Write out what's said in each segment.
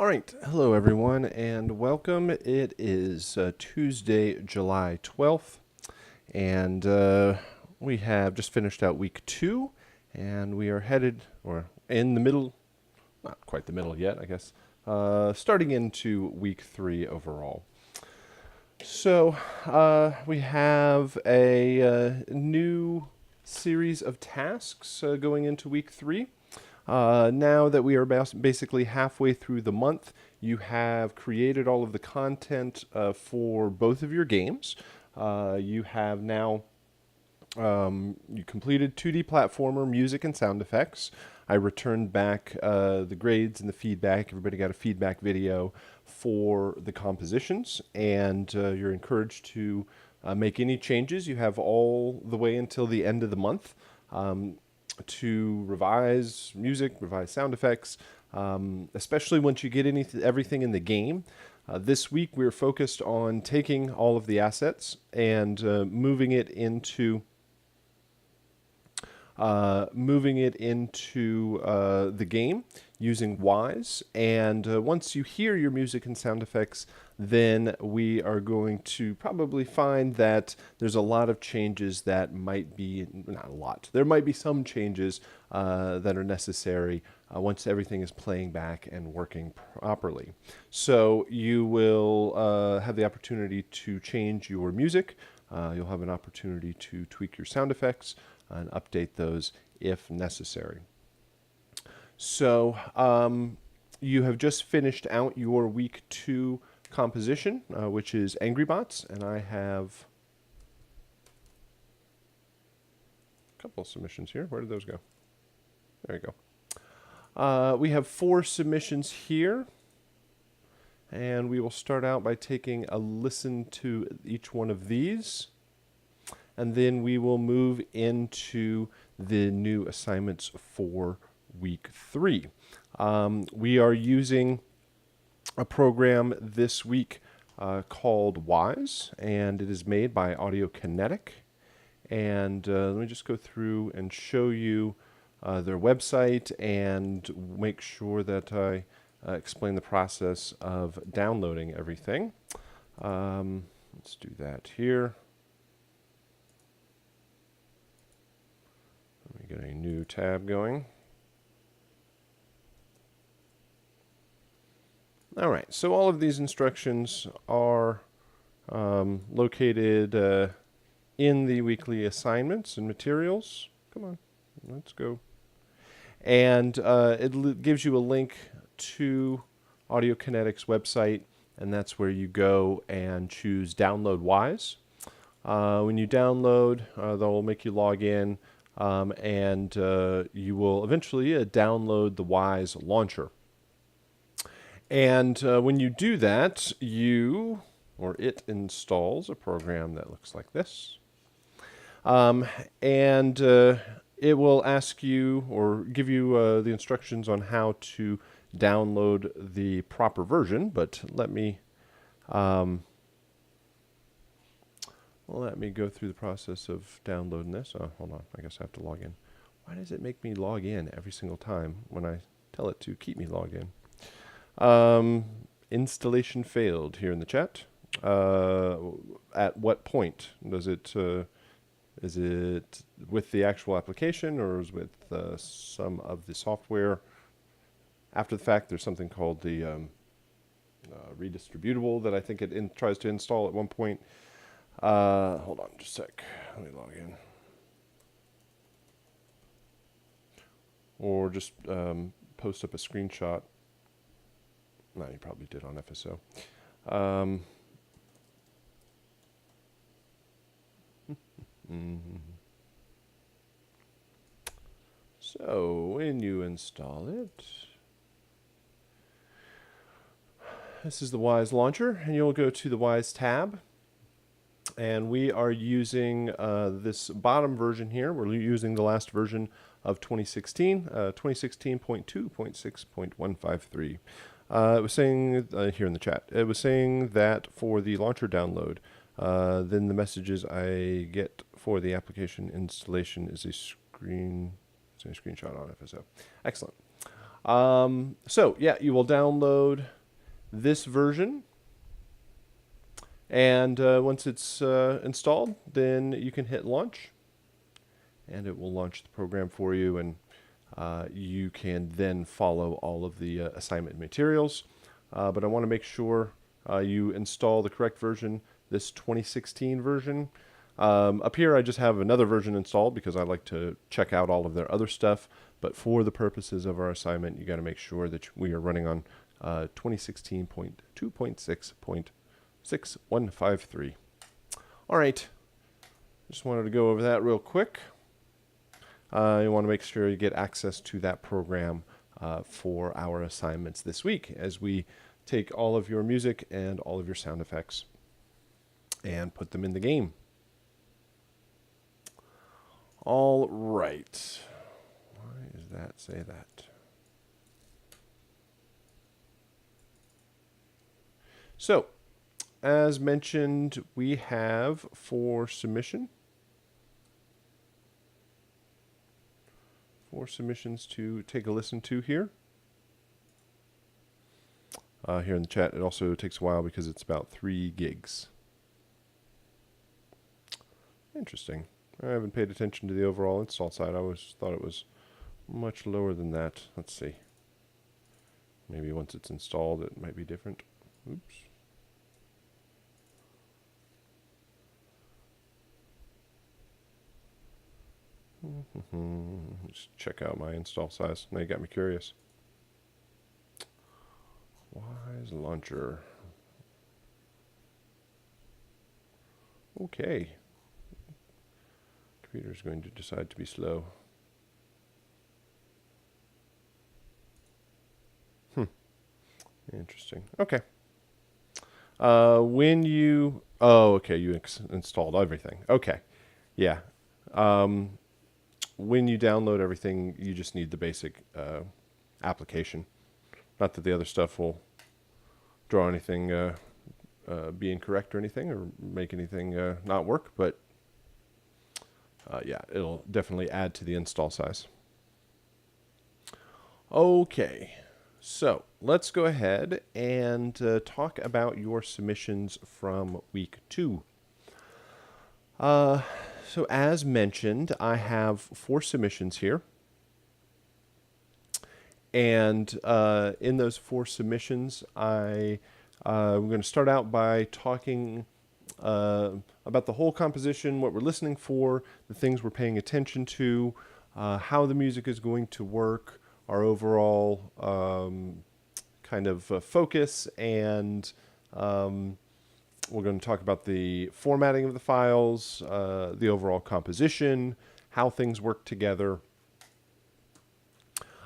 All right, hello everyone, and welcome. It is Tuesday, July 12th, and we have just finished out week 2, and we are headed, or in the middle, not quite the middle yet, I guess, starting into week 3 overall. So, we have a new series of tasks going into week 3. Now that we are basically halfway through the month, you have created all of the content for both of your games. You have now you completed 2D platformer, music, and sound effects. I returned back the grades and the feedback. Everybody got a feedback video for the compositions, and you're encouraged to make any changes. You have all the way until the end of the month to revise music, revise sound effects, especially once you get everything in the game. This week we're focused on taking all of the assets and moving it into the game using Wise. And once you hear your music and sound effects, then we are going to probably find that there's a lot of changes that might be, not a lot, there might be some changes that are necessary once everything is playing back and working properly. So you will have the opportunity to change your music. You'll have an opportunity to tweak your sound effects and update those if necessary. So you have just finished out your week 2 composition, which is Angry Bots, and I have a couple of submissions here. Where did those go? There you go. We have 4 submissions here, and we will start out by taking a listen to each one of these, and then we will move into the new assignments for week 3. We are using a program this week called Wise, and it is made by Audio Kinetic. And let me just go through and show you their website and make sure that I explain the process of downloading everything. Let's do that here. Let me get a new tab going. All right, so all of these instructions are located in the weekly assignments and materials. Come on, let's go. And it gives you a link to Audio Kinetic's website, and that's where you go and choose Download Wise. When you download, they'll make you log in, and you will eventually download the Wise launcher. And when you do that, it installs a program that looks like this. And it will ask you or give you the instructions on how to download the proper version. But let me go through the process of downloading this. Oh, hold on. I guess I have to log in. Why does it make me log in every single time when I tell it to keep me logged in? Installation failed here in the chat. At what point does it? Is it with the actual application, or is it with some of the software? After the fact, there's something called the redistributable that I think it tries to install at one point. Hold on just a sec. Let me log in. Or just post up a screenshot. No, you probably did on FSO. So when you install it, this is the Wise launcher, and you'll go to the Wise tab. And we are using this bottom version here. We're using the last version of 2016, 2016.2.6.153. It was saying here in the chat, it was saying that for the launcher download, then the messages I get for the application installation is a screenshot on FSO. Excellent. So yeah, you will download this version, and once it's installed, then you can hit launch, and it will launch the program for you, and you can then follow all of the assignment materials. But I want to make sure you install the correct version, this 2016 version. Up here, I just have another version installed because I like to check out all of their other stuff. But for the purposes of our assignment, you got to make sure that we are running on 2016.2.6.6153. All right, just wanted to go over that real quick. You want to make sure you get access to that program for our assignments this week as we take all of your music and all of your sound effects and put them in the game. All right. Why does that say that? So, as mentioned, we have for submissions to take a listen to here. Here in the chat, it also takes a while because it's about 3 gigs. Interesting. I haven't paid attention to the overall install side. I always thought it was much lower than that. Let's see. Maybe once it's installed, it might be different. Oops. Let's check out my install size. Now you got me curious. Wise launcher. Okay. Computer's going to decide to be slow. Interesting. Okay. When you... Oh, okay. You installed everything. Okay. Yeah. When you download everything, you just need the basic application. Not that the other stuff will draw anything, be incorrect or anything, or make anything not work, but yeah, it'll definitely add to the install size. Okay, so let's go ahead and talk about your submissions from week 2. So as mentioned, I have 4 submissions here. And in those 4 submissions, I'm going to start out by talking about the whole composition, what we're listening for, the things we're paying attention to, how the music is going to work, our overall kind of focus, and we're going to talk about the formatting of the files, the overall composition, how things work together.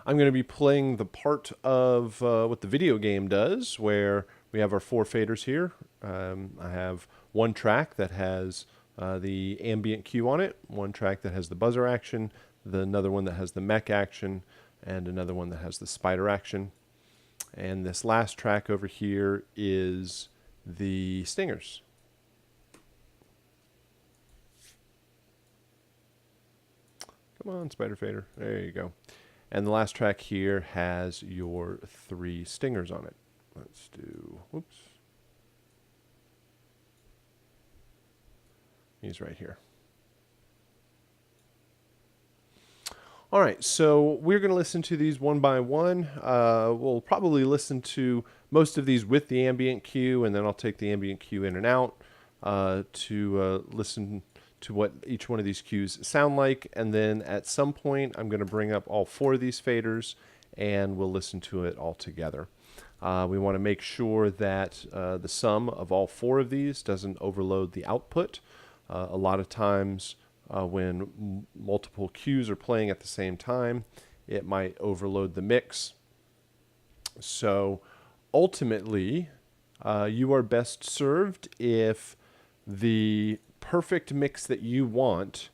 I'm going to be playing the part of what the video game does, where we have our 4 faders here. I have one track that has the ambient cue on it, one track that has the buzzer action, another one that has the mech action, and another one that has the spider action. And this last track over here is the stingers. Come on, spider fader. There you go. And the last track here has your 3 stingers on it. Let's do, whoops. He's right here. All right, so we're going to listen to these one by one. We'll probably listen to most of these with the ambient cue, and then I'll take the ambient cue in and out to listen to what each one of these cues sound like. And then at some point, I'm going to bring up all 4 of these faders, and we'll listen to it all together. We want to make sure that the sum of all 4 of these doesn't overload the output. A lot of times when multiple cues are playing at the same time, it might overload the mix. So ultimately, you are best served if the perfect mix that you want,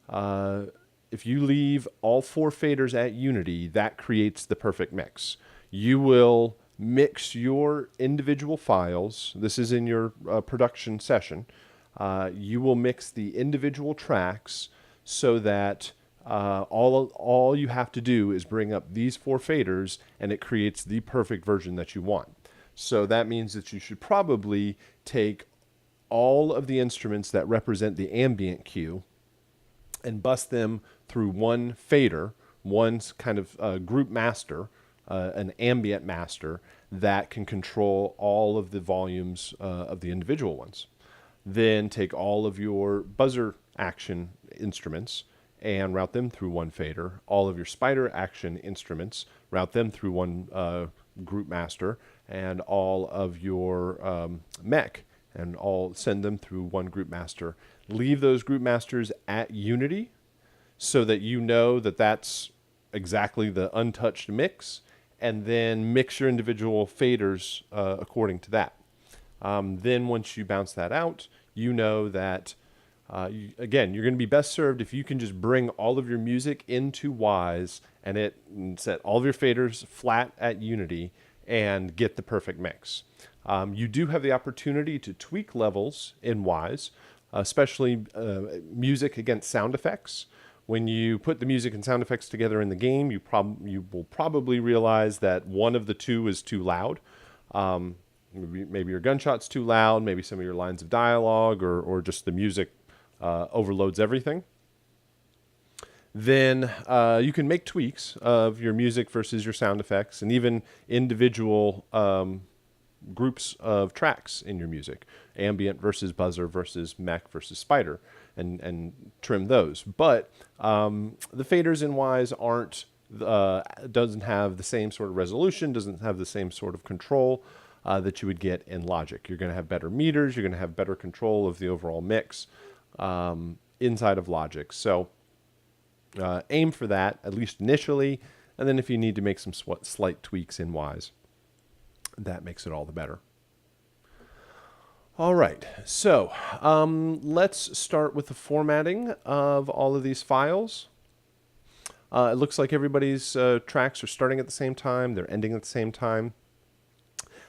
if you leave all 4 faders at unity, that creates the perfect mix. You will mix your individual files. This is in your production session. You will mix the individual tracks so that all you have to do is bring up these 4 faders, and it creates the perfect version that you want. So that means that you should probably take all of the instruments that represent the ambient cue and bus them through one fader, one kind of group master, an ambient master that can control all of the volumes of the individual ones. Then take all of your buzzer action instruments and route them through one fader. All of your spider action instruments, route them through one group master, and all of your mech, and all send them through one group master. Leave those group masters at unity so that you know that that's exactly the untouched mix, and then mix your individual faders according to that. Then once you bounce that out, you know that, again, you're going to be best served if you can just bring all of your music into Wise and set all of your faders flat at unity and get the perfect mix. You do have the opportunity to tweak levels in Wise, especially music against sound effects. When you put the music and sound effects together in the game, you will probably realize that one of the two is too loud. Maybe your gunshot's too loud, maybe some of your lines of dialogue, or just the music overloads everything. Then you can make tweaks of your music versus your sound effects, and even individual groups of tracks in your music, ambient versus buzzer versus mech versus spider, and trim those. But the faders in Wise doesn't have the same sort of resolution, doesn't have the same sort of control that you would get in Logic. You're going to have better meters, you're going to have better control of the overall mix inside of Logic. So aim for that, at least initially, and then if you need to make some slight tweaks in Wise, that makes it all the better. All right, so let's start with the formatting of all of these files. It looks like everybody's tracks are starting at the same time, they're ending at the same time.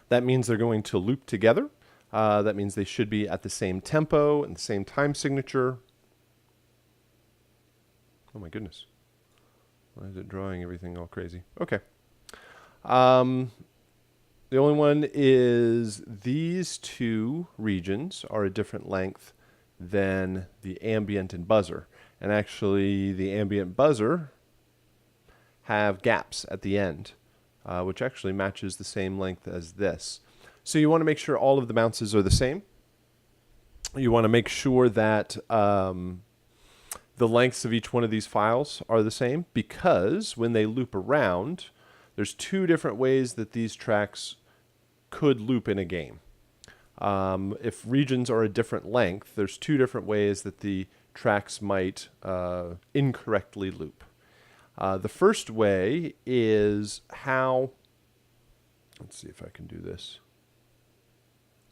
That means they're going to loop together. That means they should be at the same tempo and the same time signature. Oh my goodness. Why is it drawing everything all crazy? Okay. The only one is these two regions are a different length than the ambient and buzzer. And actually, the ambient buzzer have gaps at the end, which actually matches the same length as this. So you want to make sure all of the bounces are the same. You want to make sure that the lengths of each one of these files are the same, because when they loop around, there's 2 different ways that these tracks could loop in a game. If regions are a different length, there's 2 different ways that the tracks might incorrectly loop. The first way is how, let's see if I can do this.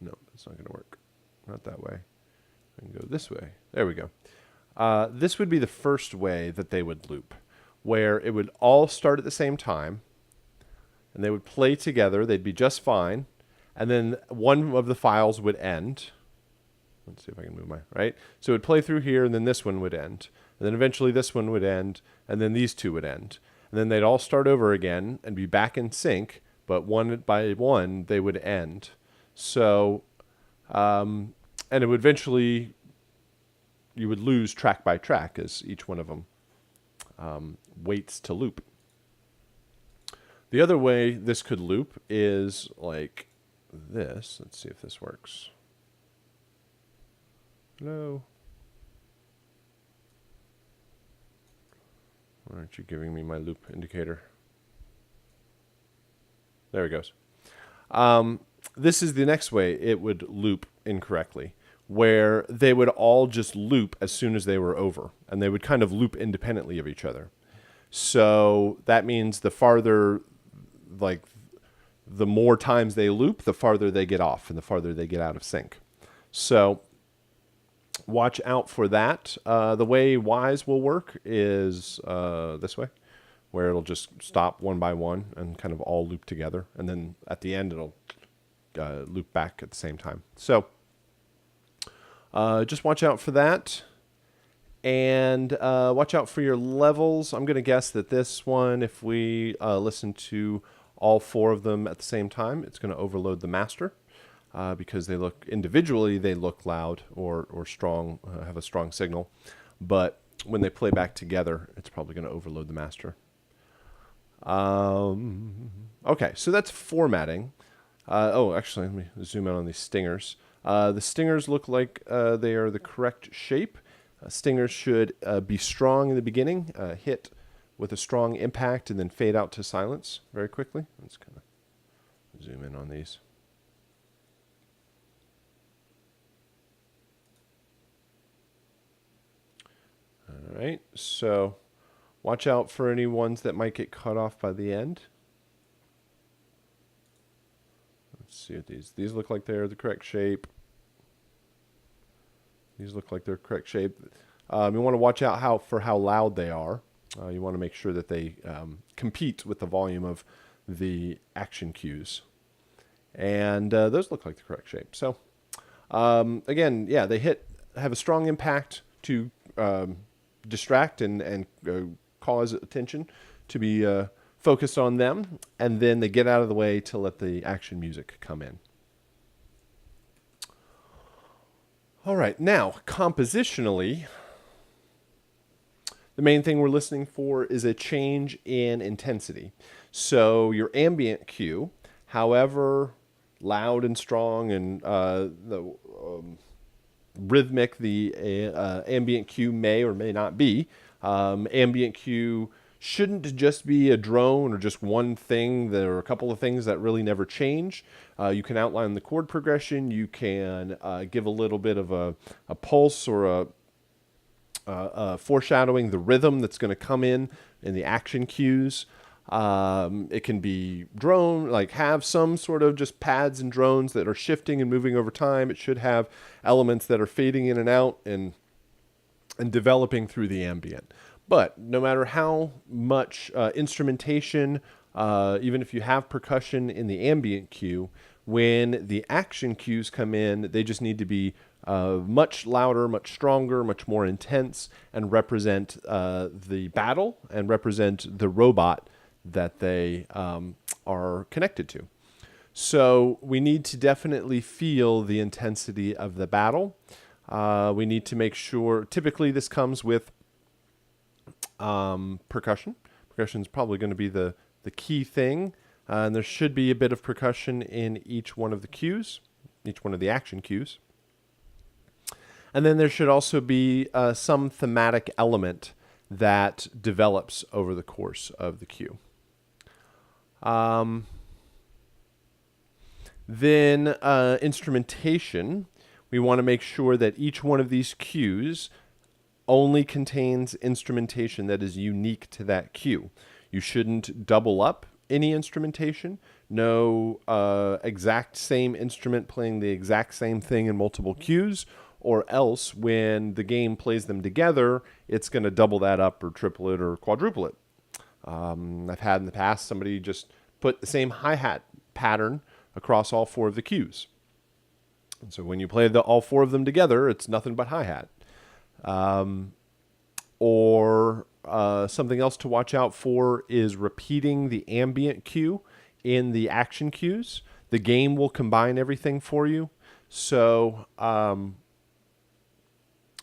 No, that's not going to work. Not that way. I can go this way. There we go. This would be the first way that they would loop, where it would all start at the same time, and they would play together. They'd be just fine. And then one of the files would end. Let's see if I can move my, right? So it would play through here, and then this one would end. And then eventually this one would end, and then these 2 would end. And then they'd all start over again and be back in sync, but one by one, they would end. So, and it would eventually, you would lose track by track as each one of them waits to loop. The other way this could loop is like this. Let's see if this works. Hello? Why aren't you giving me my loop indicator? There it goes. This is the next way it would loop incorrectly, where they would all just loop as soon as they were over, and they would kind of loop independently of each other. So that means the farther, like, the more times they loop, the farther they get off and the farther they get out of sync. So watch out for that. The way Wise will work is this way, where it'll just stop one by one and kind of all loop together. And then at the end, it'll loop back at the same time. So just watch out for that. And watch out for your levels. I'm going to guess that this one, if we listen to all 4 of them at the same time, it's going to overload the master because they look individually, they look loud or strong, have a strong signal. But when they play back together, it's probably going to overload the master. Okay, so that's formatting. Actually, let me zoom in on these stingers. The stingers look like they are the correct shape. Stingers should be strong in the beginning, hit with a strong impact, and then fade out to silence very quickly. Let's kind of zoom in on these. All right, so watch out for any ones that might get cut off by the end. Let's see what these look like they're the correct shape. These look like they're correct shape. You want to watch out for how loud they are. You want to make sure that they compete with the volume of the action cues. And those look like the correct shape. So again, yeah, they have a strong impact to distract and cause attention to be focused on them. And then they get out of the way to let the action music come in. All right, now, compositionally, the main thing we're listening for is a change in intensity. So your ambient cue, however loud and strong and the rhythmic the ambient cue may or may not be, ambient cue shouldn't just be a drone or just one thing. There are a couple of things that really never change. You can outline the chord progression. You can give a little bit of a pulse or a foreshadowing the rhythm that's going to come in the action cues. It can be drone, like have some sort of just pads and drones that are shifting and moving over time. It should have elements that are fading in and out and developing through the ambient. But no matter how much instrumentation, even if you have percussion in the ambient cue, when the action cues come in, they just need to be much louder, much stronger, much more intense, and represent the battle and represent the robot that they are connected to. So we need to definitely feel the intensity of the battle. We need to make sure, typically this comes with percussion. Percussion is probably going to be the key thing. And there should be a bit of percussion in each one of the cues, each one of the action cues. And then there should also be some thematic element that develops over the course of the cue. Then instrumentation. We want to make sure that each one of these cues only contains instrumentation that is unique to that cue. You shouldn't double up any instrumentation. No exact same instrument playing the exact same thing in multiple cues, or else when the game plays them together, it's going to double that up or triple it or quadruple it. I've had in the past somebody just put the same hi-hat pattern across all 4 of the cues. And so when you play all 4 of them together, it's nothing but hi-hat. Or something else to watch out for is repeating the ambient cue in the action cues. The game will combine everything for you. So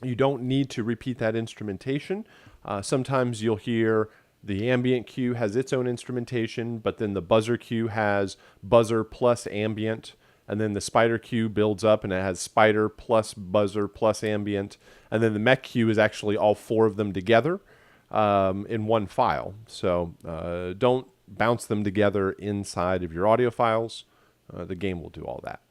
you don't need to repeat that instrumentation. Sometimes you'll hear the ambient cue has its own instrumentation, but then the buzzer cue has buzzer plus ambient. And then the spider cue builds up and it has spider plus buzzer plus ambient. And then the mech cue is actually all 4 of them together in one file. So don't bounce them together inside of your audio files. The game will do all that.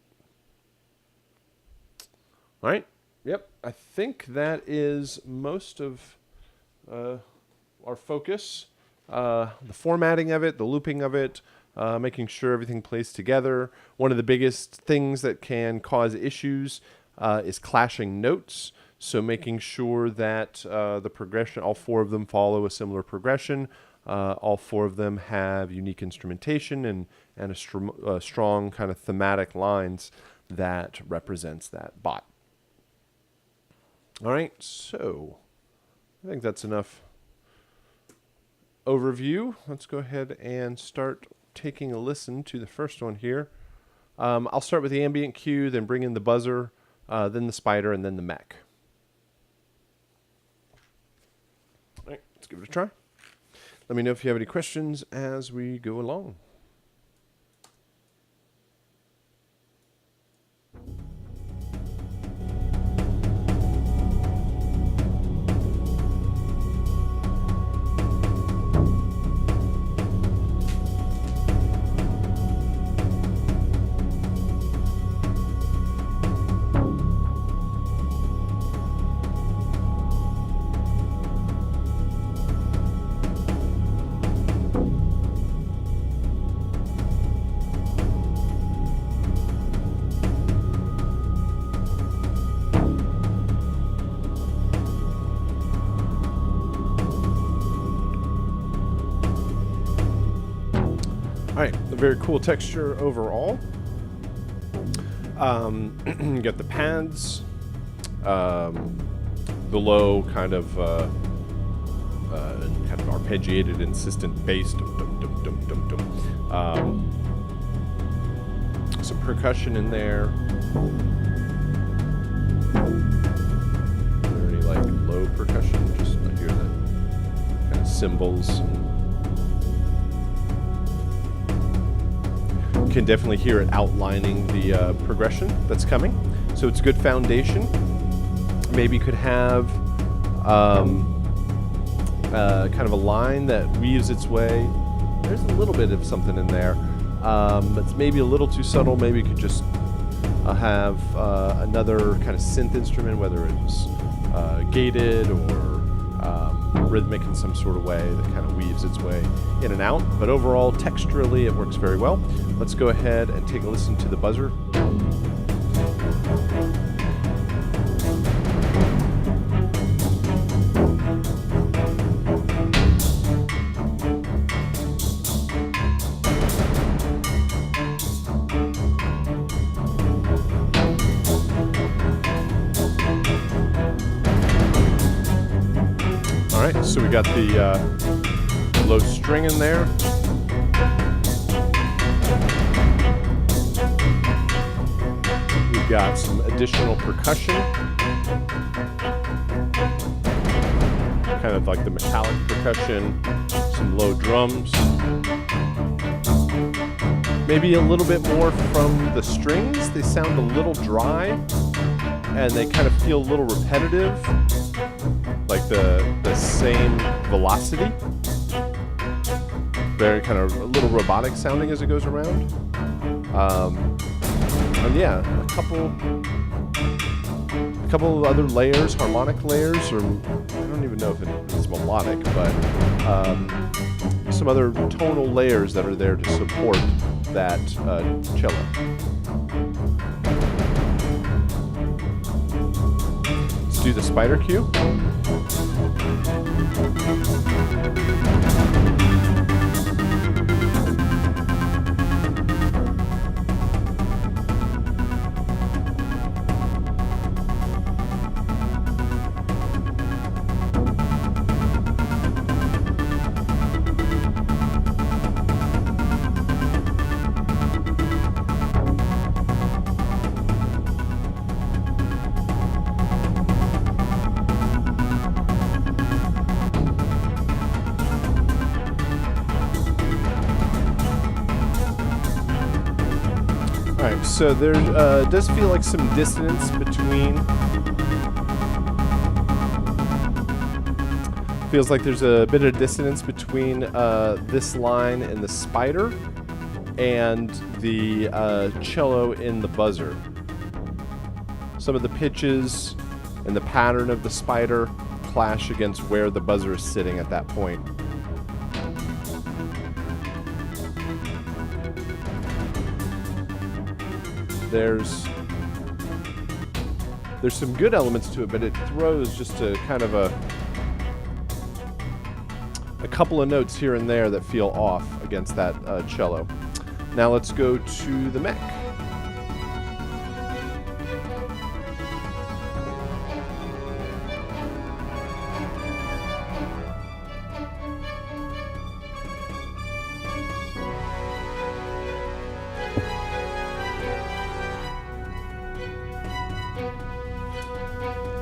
All right. Yep. I think that is most of our focus. The formatting of it, the looping of it, making sure everything plays together. One of the biggest things that can cause issues is clashing notes. So making sure that the progression, all 4 of them follow a similar progression. All 4 of them have unique instrumentation and a strong kind of thematic lines that represents that bot. All right, so I think that's enough overview. Let's go ahead and start taking a listen to the first one here. I'll start with the ambient cue, then bring in the buzzer, then the spider, and then the mech. All right, let's give it a try. Let me know if you have any questions as we go along. All right, a very cool texture overall. You got the pads, the low kind of arpeggiated, insistent bass, some percussion in there. Are there any like low percussion? Just I hear the kind of cymbals. Can definitely hear it outlining the progression that's coming. So it's a good foundation. Maybe could have kind of a line that weaves its way. There's a little bit of something in there. It's maybe a little too subtle. Maybe you could just have another kind of synth instrument, whether it's gated or rhythmic in some sort of way that kind of weaves its way in and out. But overall, texturally, it works very well. Let's go ahead and take a listen to the buzzer. All right, so we got the low string in there. We've got some additional percussion, kind of like the metallic percussion, some low drums. Maybe a little bit more from the strings. They sound a little dry, and they kind of feel a little repetitive, like the same velocity. Very kind of a little robotic sounding as it goes around. And yeah, a couple of other layers, harmonic layers, or I don't even know if it's melodic, but some other tonal layers that are there to support that cello. Let's do the spider cue. So there does feel like some dissonance between. Feels like there's a bit of dissonance between this line in the spider and the cello in the buzzer. Some of the pitches and the pattern of the spider clash against where the buzzer is sitting at that point. There's some good elements to it, but it throws just a kind of a couple of notes here and there that feel off against that cello. Now let's go to the mech.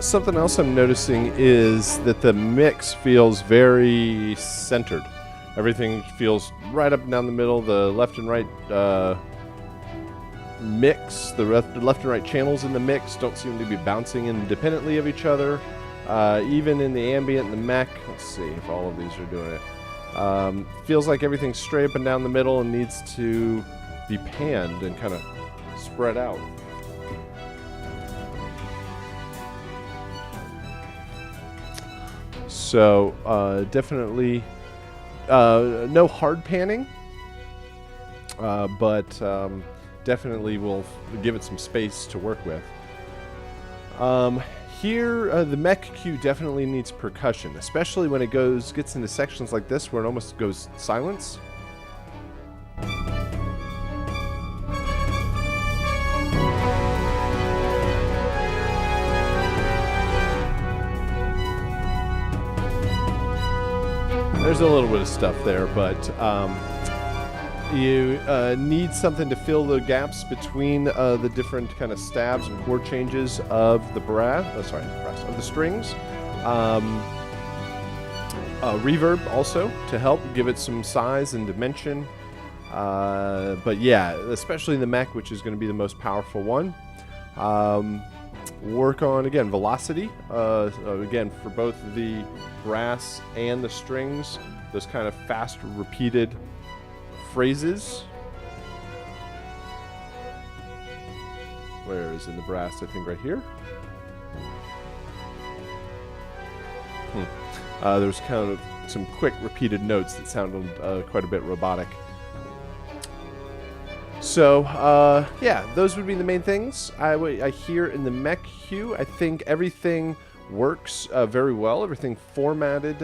Something else I'm noticing is that the mix feels very centered. Everything feels right up and down the middle. The left and right mix, the left and right channels in the mix don't seem to be bouncing independently of each other. Even in the ambient and the mech, let's see if all of these are doing it. Feels like everything's straight up and down the middle and needs to be panned and kind of spread out. So definitely no hard panning, but definitely will give it some space to work with. Here, the mech cue definitely needs percussion, especially when it gets into sections like this where it almost goes silence. There's a little bit of stuff there, but you need something to fill the gaps between the different kind of stabs and chord changes of the of the strings. Reverb also to help give it some size and dimension. But yeah, especially the mech, which is going to be the most powerful one. Work on, again, velocity, again, for both the brass and the strings, those kind of fast, repeated phrases. Where is in the brass? I think right here. There was kind of some quick, repeated notes that sounded quite a bit robotic. So, yeah, those would be the main things I hear in the mech cue. I think everything works very well. Everything formatted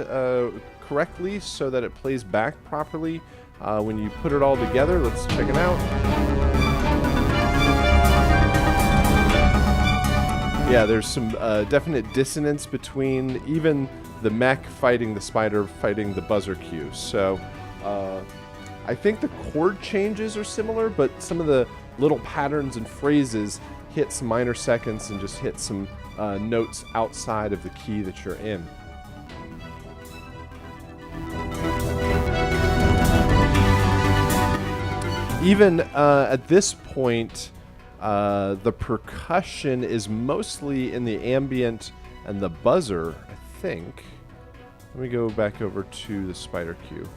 correctly so that it plays back properly. When you put it all together, let's check it out. Yeah, there's some definite dissonance between even the mech fighting the spider, fighting the buzzer cue. So, I think the chord changes are similar, but some of the little patterns and phrases hit some minor seconds and just hit some notes outside of the key that you're in. Even at this point, the percussion is mostly in the ambient and the buzzer, I think. Let me go back over to the spider cue.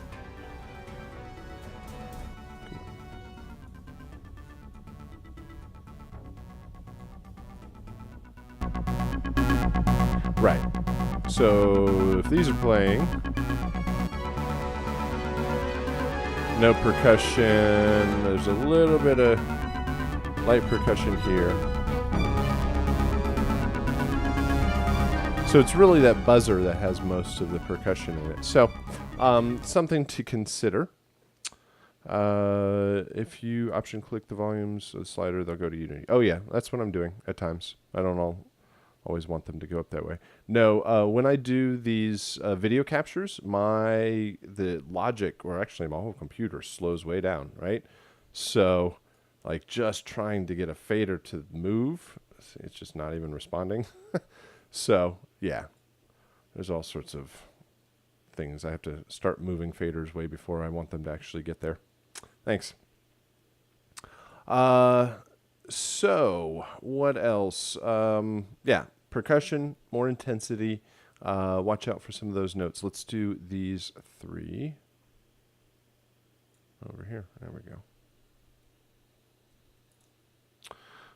Right. So if these are playing, no percussion. There's a little bit of light percussion here. So it's really that buzzer that has most of the percussion in it. So something to consider. If you option click the volumes slider, they'll go to Unity. Oh yeah, that's what I'm doing at times. I don't always want them to go up that way. No, when I do these video captures, the logic, or actually my whole computer, slows way down, right? So, like, just trying to get a fader to move, it's just not even responding. So, yeah, there's all sorts of things. I have to start moving faders way before I want them to actually get there. Thanks. So, what else? Yeah, percussion, more intensity. Watch out for some of those notes. Let's do these three. Over here. There we go.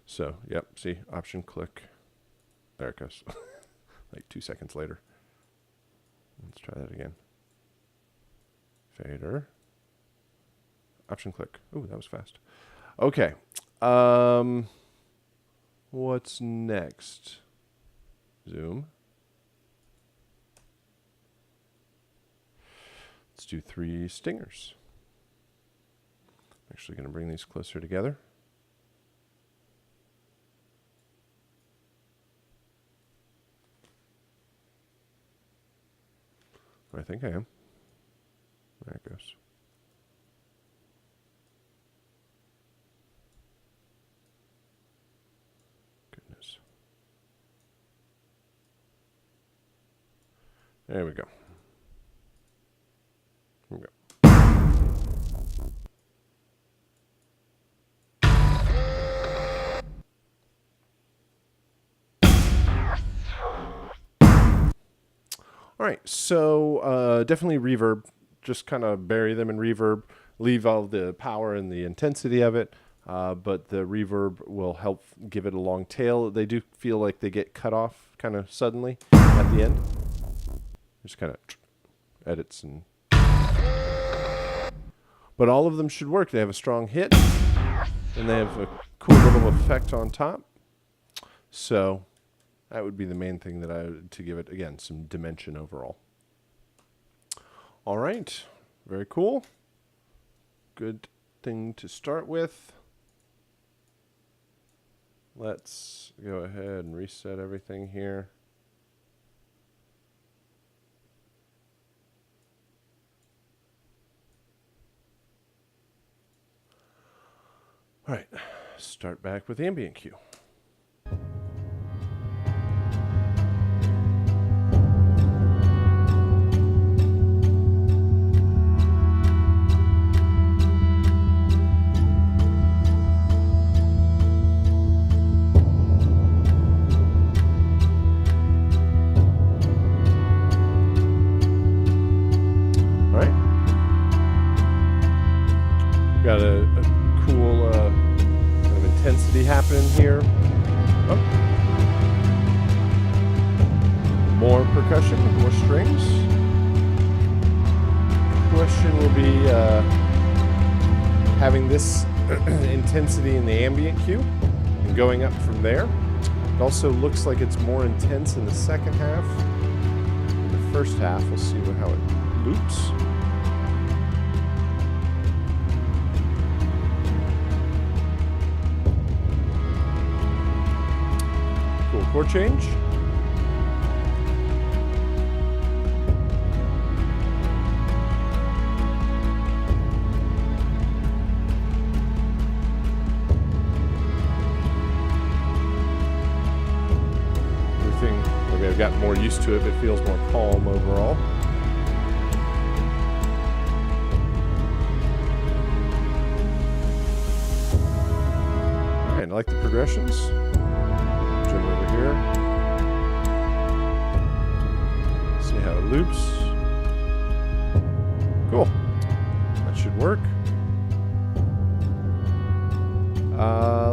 So, yep, see, option click. There it goes. Like 2 seconds later. Let's try that again. Fader. Option click. Ooh, that was fast. Okay. What's next? Zoom. Let's do 3 stingers. I'm actually going to bring these closer together. I think I am. There it goes. Goodness. There we go. Here we go. All right, so definitely reverb. Just kind of bury them in reverb. Leave all the power and the intensity of it, but the reverb will help give it a long tail. They do feel like they get cut off kind of suddenly at the end. Just kind of edits and... But all of them should work. They have a strong hit, and they have a cool little effect on top. So that would be the main thing that I would, to give it, again, some dimension overall. All right, very cool. Good thing to start with. Let's go ahead and reset everything here. All right, start back with ambient cue. Got a cool kind of intensity happening here. Oh. More percussion, more strings. Question will be having this intensity in the ambient cue and going up from there. It also looks like it's more intense in the second half. In the first half, we'll see how it loops. Chord change. Everything, okay, I've gotten more used to it, but it feels more calm overall. And I like the progressions. Over here. See how it loops. Cool. That should work.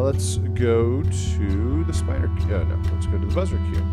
Let's go to the spider cue. No, let's go to the buzzer cue.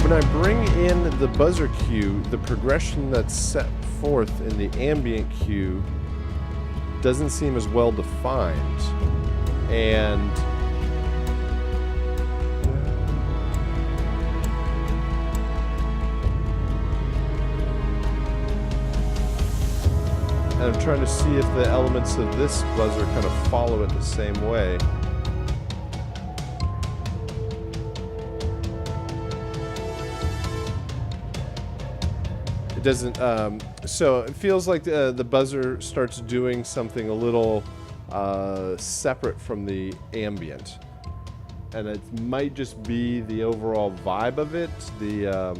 When I bring in the buzzer cue, the progression that's set forth in the ambient cue doesn't seem as well defined. And I'm trying to see if the elements of this buzzer kind of follow it the same way. Doesn't so it feels like the buzzer starts doing something a little separate from the ambient, and it might just be the overall vibe of it. The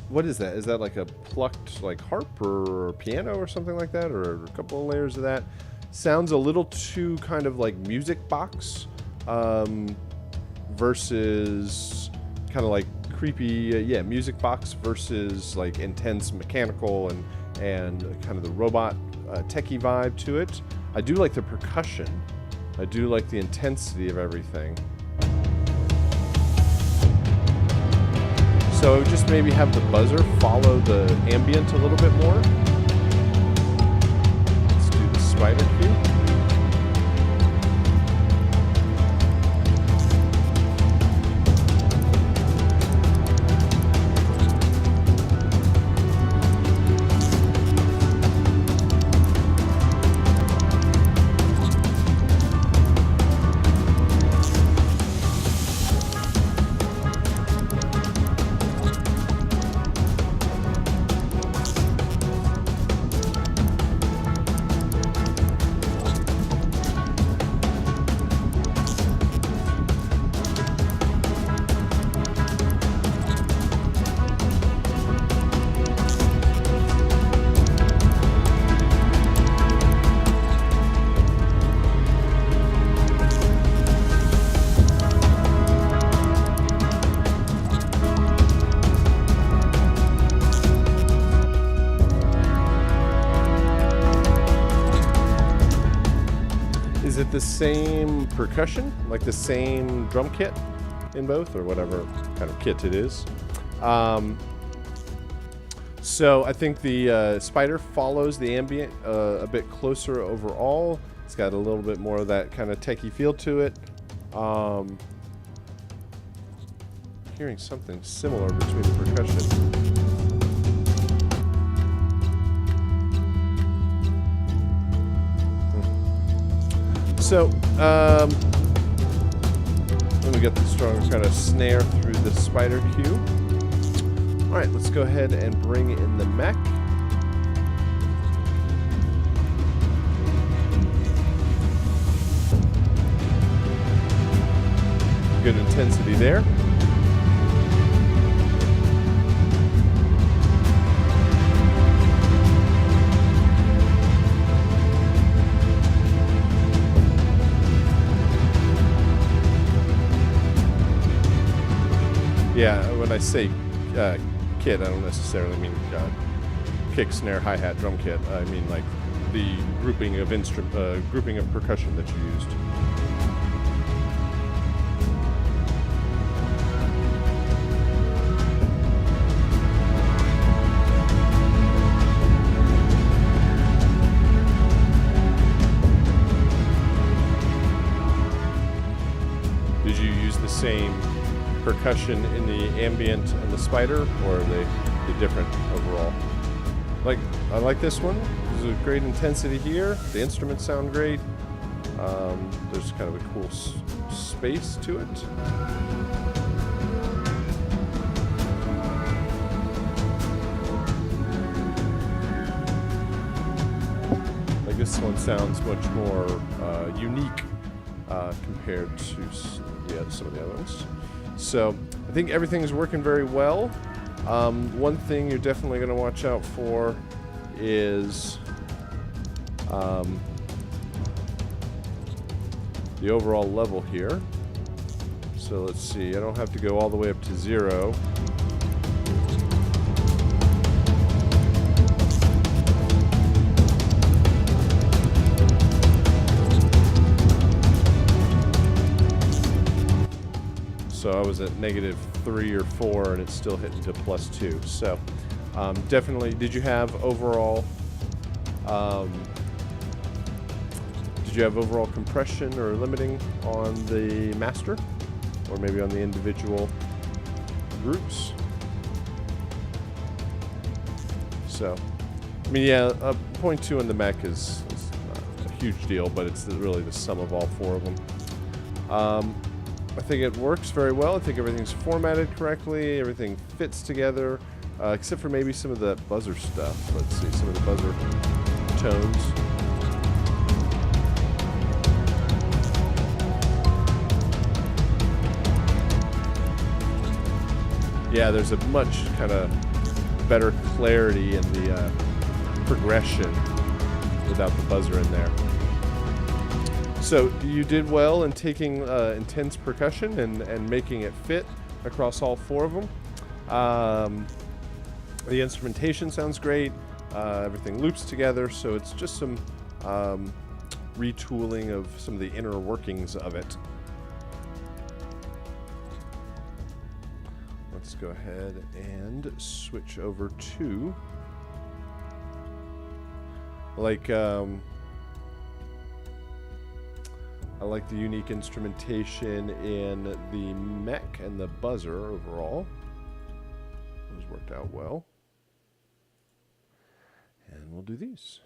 what is that? Is that like a plucked like harp or piano or something like that, or a couple of layers of that? Sounds a little too kind of like music box versus kind of like creepy, music box versus like intense mechanical and kind of the robot techie vibe to it. I do like the percussion. I do like the intensity of everything. So just maybe have the buzzer follow the ambient a little bit more. Let's do the spider cue. Is it the same percussion, like the same drum kit in both, or whatever kind of kit it is? So I think the spider follows the ambient a bit closer overall. It's got a little bit more of that kind of techie feel to it. Hearing something similar between the percussion. So, then we get the strong kind of snare through the spider cue. All right, let's go ahead and bring in the mech. Good intensity there. Yeah, when I say kit, I don't necessarily mean kick, snare, hi-hat, drum kit. I mean like the grouping of percussion that you used. Did you use the same percussion in the ambient and the spider, or are they different overall? I like this one. There's a great intensity here. The instruments sound great. There's kind of a cool space to it. Like this one sounds much more unique compared to some of the other ones. So I think everything's working very well. One thing you're definitely going to watch out for is the overall level here. So let's see, I don't have to go all the way up to 0. So I was at -3 or 4, and it's still hitting to +2. So definitely, did you have overall compression or limiting on the master, or maybe on the individual groups? So, I mean, yeah, 0.2 on the mech is not a huge deal, but it's really the sum of all 4 of them. I think it works very well. I think everything's formatted correctly. Everything fits together, except for maybe some of the buzzer stuff. Let's see, some of the buzzer tones. Yeah, there's a much kind of better clarity in the progression without the buzzer in there. So you did well in taking intense percussion and making it fit across all 4 of them. The instrumentation sounds great. Everything loops together, so it's just some retooling of some of the inner workings of it. Let's go ahead and switch over to I like the unique instrumentation in the mech and the buzzer overall. Those worked out well. And we'll do these.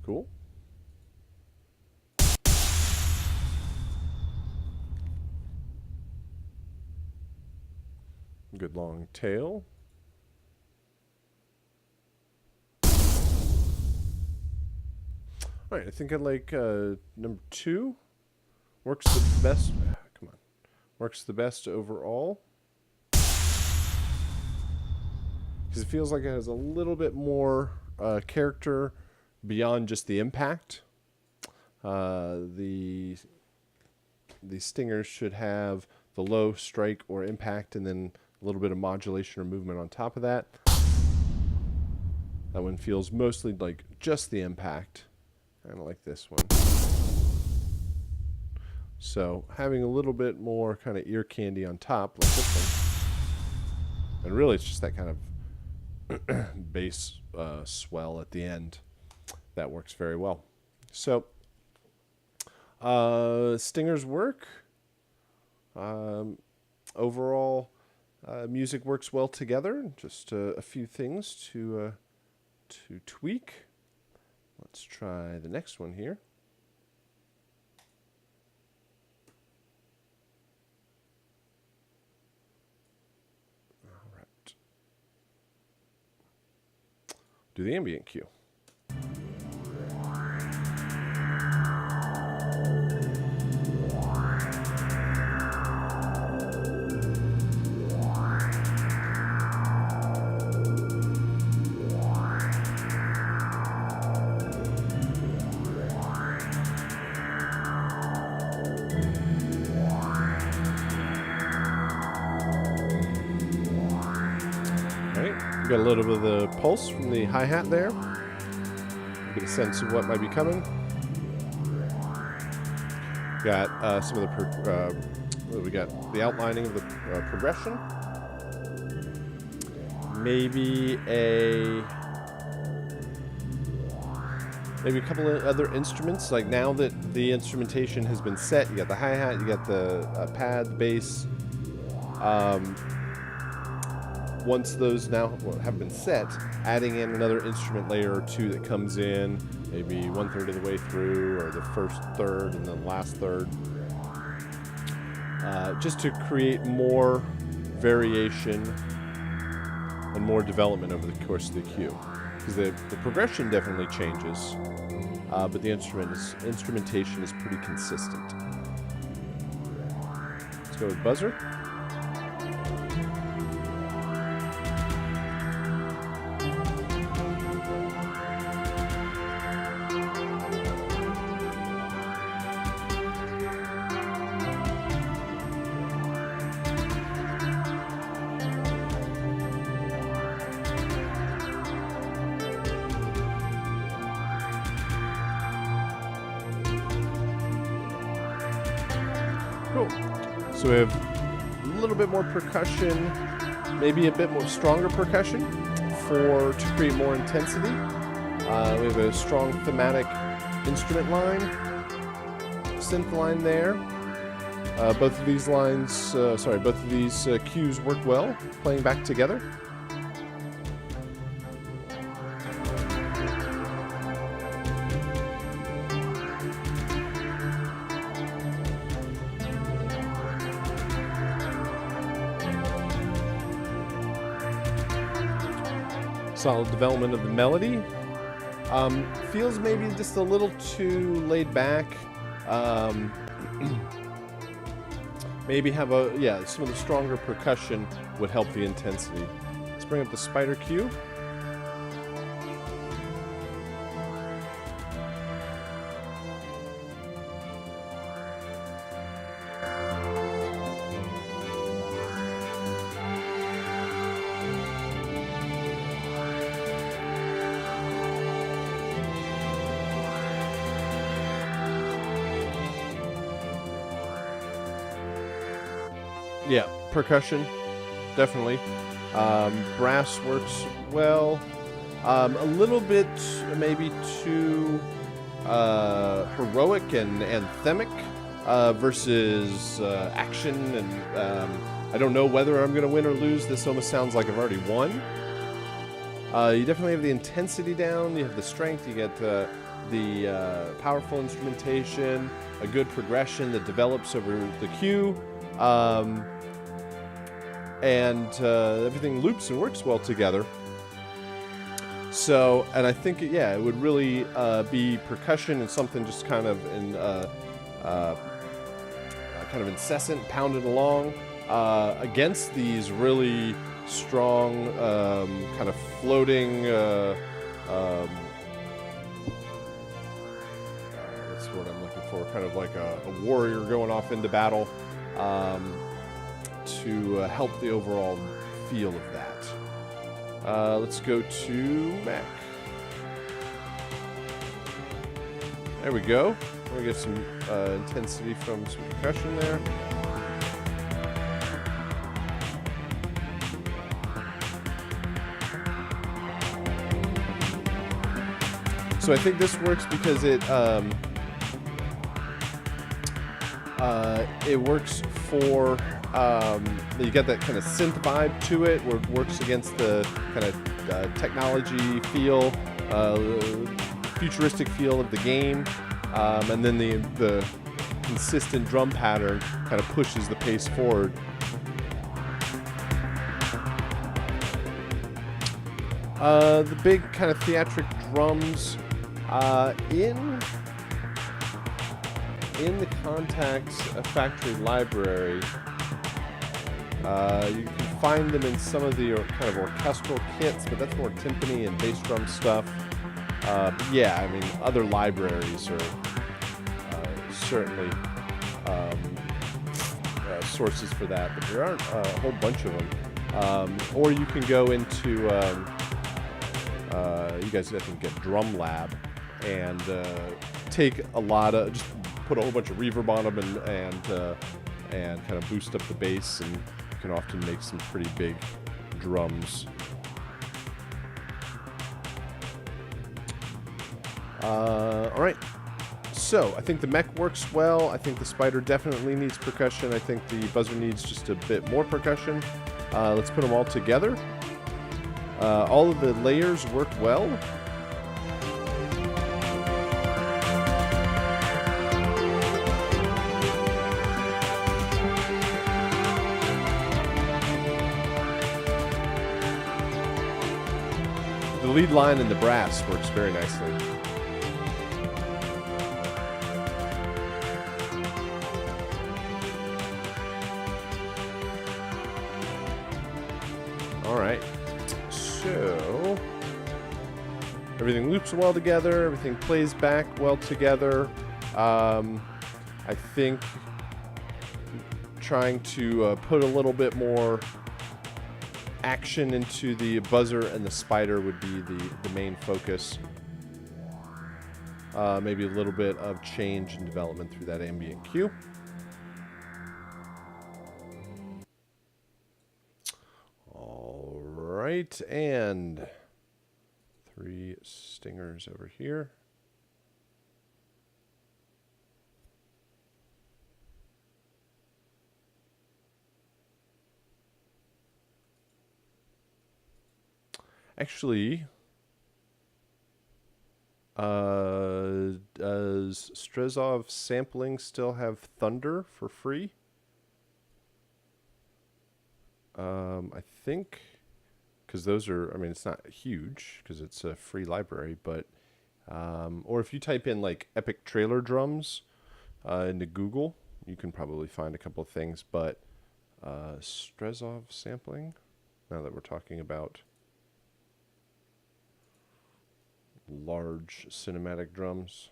Cool. Good long tail. All right, I think I like number 2. Works the best. Come on. Works the best overall. Because it feels like it has a little bit more character beyond just the impact. The stingers should have the low, strike, or impact, and then a little bit of modulation or movement on top of that. That one feels mostly like just the impact. Kind of like this one. So having a little bit more kind of ear candy on top, like this one. And really it's just that kind of bass swell at the end. That works very well. So, stingers work. Overall, music works well together. Just a few things to tweak. Let's try the next one here. All right. Do the ambient cue. Got a little bit of the pulse from the hi-hat there. Get a sense of what might be coming. Got some of the we got the outlining of the progression. Maybe a couple of other instruments. Like now that the instrumentation has been set, you got the hi-hat, you got the pad, the bass. Once those now have been set, adding in another instrument layer or two that comes in, maybe 1/3 of the way through, or the first third and then last third, just to create more variation and more development over the course of the cue. Because the progression definitely changes, but the instrumentation is pretty consistent. Let's go with buzzer. Cool. So we have a little bit more percussion, maybe a bit more stronger percussion to create more intensity. We have a strong thematic instrument line, synth line there. Both of these cues work well, playing back together. Solid development of the melody. Feels maybe just a little too laid back. maybe have some of the stronger percussion would help the intensity. Let's bring up the spider cue. Yeah, percussion, definitely. Brass works well. A little bit maybe too heroic and anthemic versus action. And I don't know whether I'm going to win or lose. This almost sounds like I've already won. You definitely have the intensity down. You have the strength. You get the powerful instrumentation, a good progression that develops over the cue. And everything loops and works well together. So, and I think, it would really be percussion and something just kind of incessant, pounded along against these really strong, kind of floating. That's what I'm looking for. Kind of like a warrior going off into battle. To help the overall feel of that. Let's go to Mac. There we go. We get some intensity from some percussion there. So I think this works because it works for you get that kind of synth vibe to it, where it works against the kind of technology feel, futuristic feel of the game, and then the consistent drum pattern kind of pushes the pace forward. The big kind of theatric drums in the Contact's factory library. You can find them in some of the kind of orchestral kits, but that's more timpani and bass drum stuff. I mean, other libraries are certainly sources for that, but there aren't a whole bunch of them. Or you can go into, you guys I think get Drum Lab and take a lot of, just put a whole bunch of reverb on them and kind of boost up the bass, and you can often make some pretty big drums. All right. So I think the mech works well. I think the spider definitely needs percussion. I think the buzzer needs just a bit more percussion. Let's put them all together. All of the layers work well. The lead line in the brass works very nicely. All right, so everything loops well together, everything plays back well together. I think trying to put a little bit more action into the buzzer and the spider would be the main focus. Maybe a little bit of change and development through that ambient cue. All right, and 3 stingers over here. Actually, does Strezov sampling still have Thunder for free? I think, because those are, I mean, it's not huge because it's a free library, but, or if you type in like Epic Trailer Drums into Google, you can probably find a couple of things, but Strezov sampling, now that we're talking about large cinematic drums.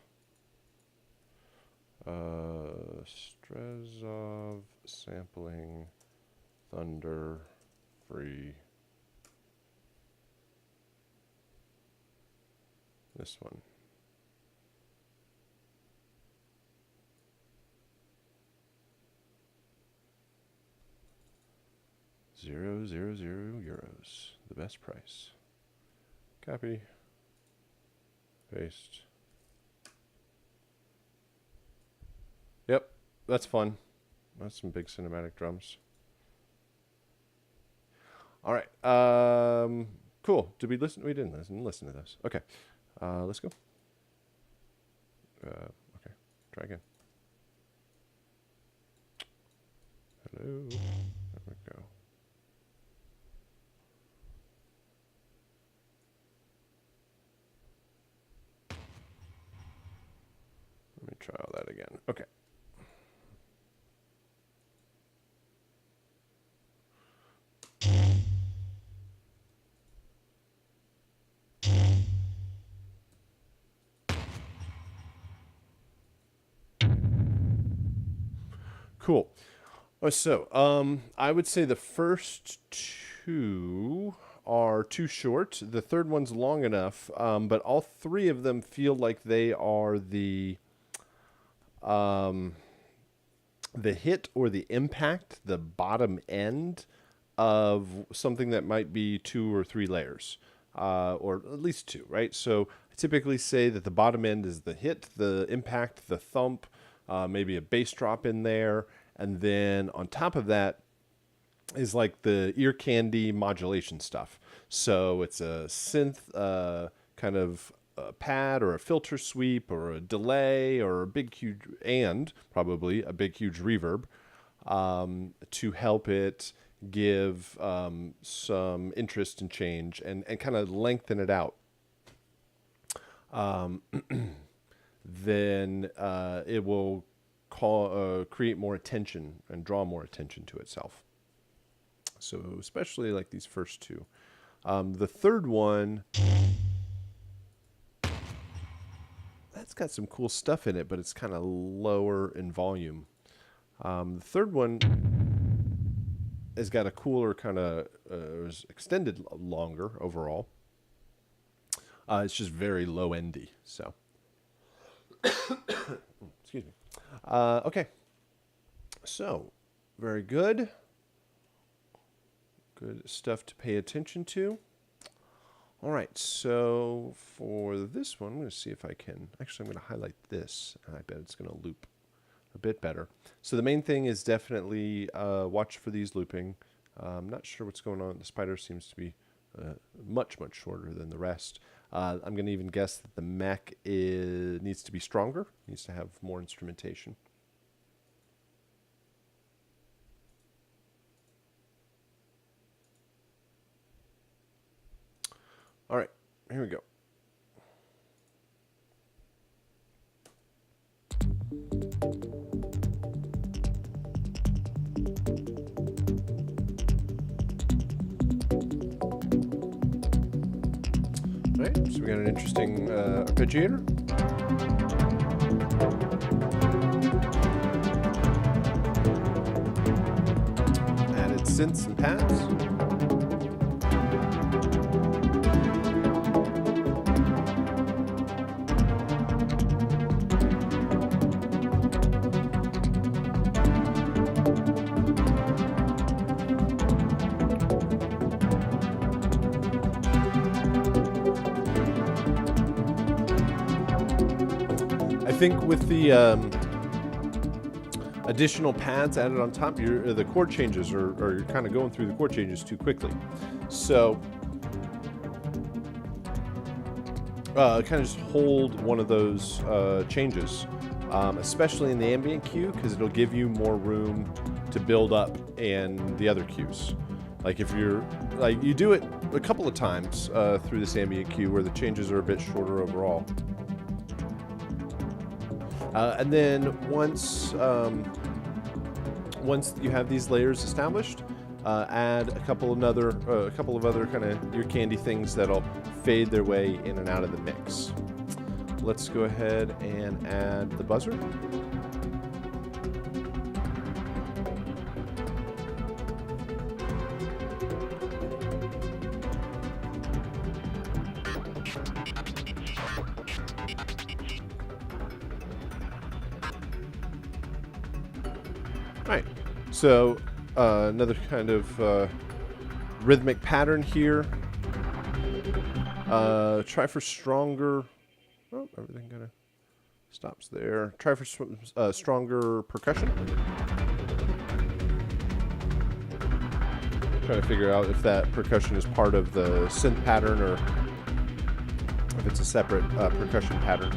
Strezov sampling Thunder free. This one. €0.00, the best price. Copy. Paste. Yep, that's fun. That's some big cinematic drums. All right. Cool. Did we listen? We didn't listen to this. Okay. Let's go. Okay. Try again. Hello. There we go. Let me try all that again. Okay. Cool. So, I would say the first two are too short. The third one's long enough, but all three of them feel like they are the hit or the impact, the bottom end of something that might be 2 or 3 layers, or at least 2, right? So I typically say that the bottom end is the hit, the impact, the thump, maybe a bass drop in there, and then on top of that is like the ear candy modulation stuff. So it's a synth kind of a pad or a filter sweep or a delay or a big huge, and probably a big huge reverb to help it give some interest and change and kind of lengthen it out. Then it will create more attention and draw more attention to itself. So especially like these first two. The third one, that's got some cool stuff in it, but it's kind of lower in volume. The third one has got a cooler kind of, was extended longer overall. It's just very low-endy, so. Excuse me. Okay. So, very good. Good stuff to pay attention to. All right, so for this one, I'm going to see if I can. Actually, I'm going to highlight this. I bet it's going to loop a bit better. So the main thing is definitely watch for these looping. I'm not sure what's going on. The spider seems to be much shorter than the rest. I'm going to even guess that the mech needs to be stronger, needs to have more instrumentation. All right, here we go. All right, so we got an interesting arpeggiator. Added synths and pads. I think with the additional pads added on top, the chord changes are kind of going through the chord changes too quickly. So kind of just hold one of those changes, especially in the ambient cue, because it'll give you more room to build up in the other cues. Like if you're like you do it a couple of times through this ambient cue where the changes are a bit shorter overall. And then once once you have these layers established, add a couple of other kind of ear candy things that'll fade their way in and out of the mix. Let's go ahead and add the buzzer. Right, so another kind of rhythmic pattern here. Try for stronger. Oh, everything kind of stops there. Try for stronger percussion. Trying to figure out if that percussion is part of the synth pattern or if it's a separate percussion pattern.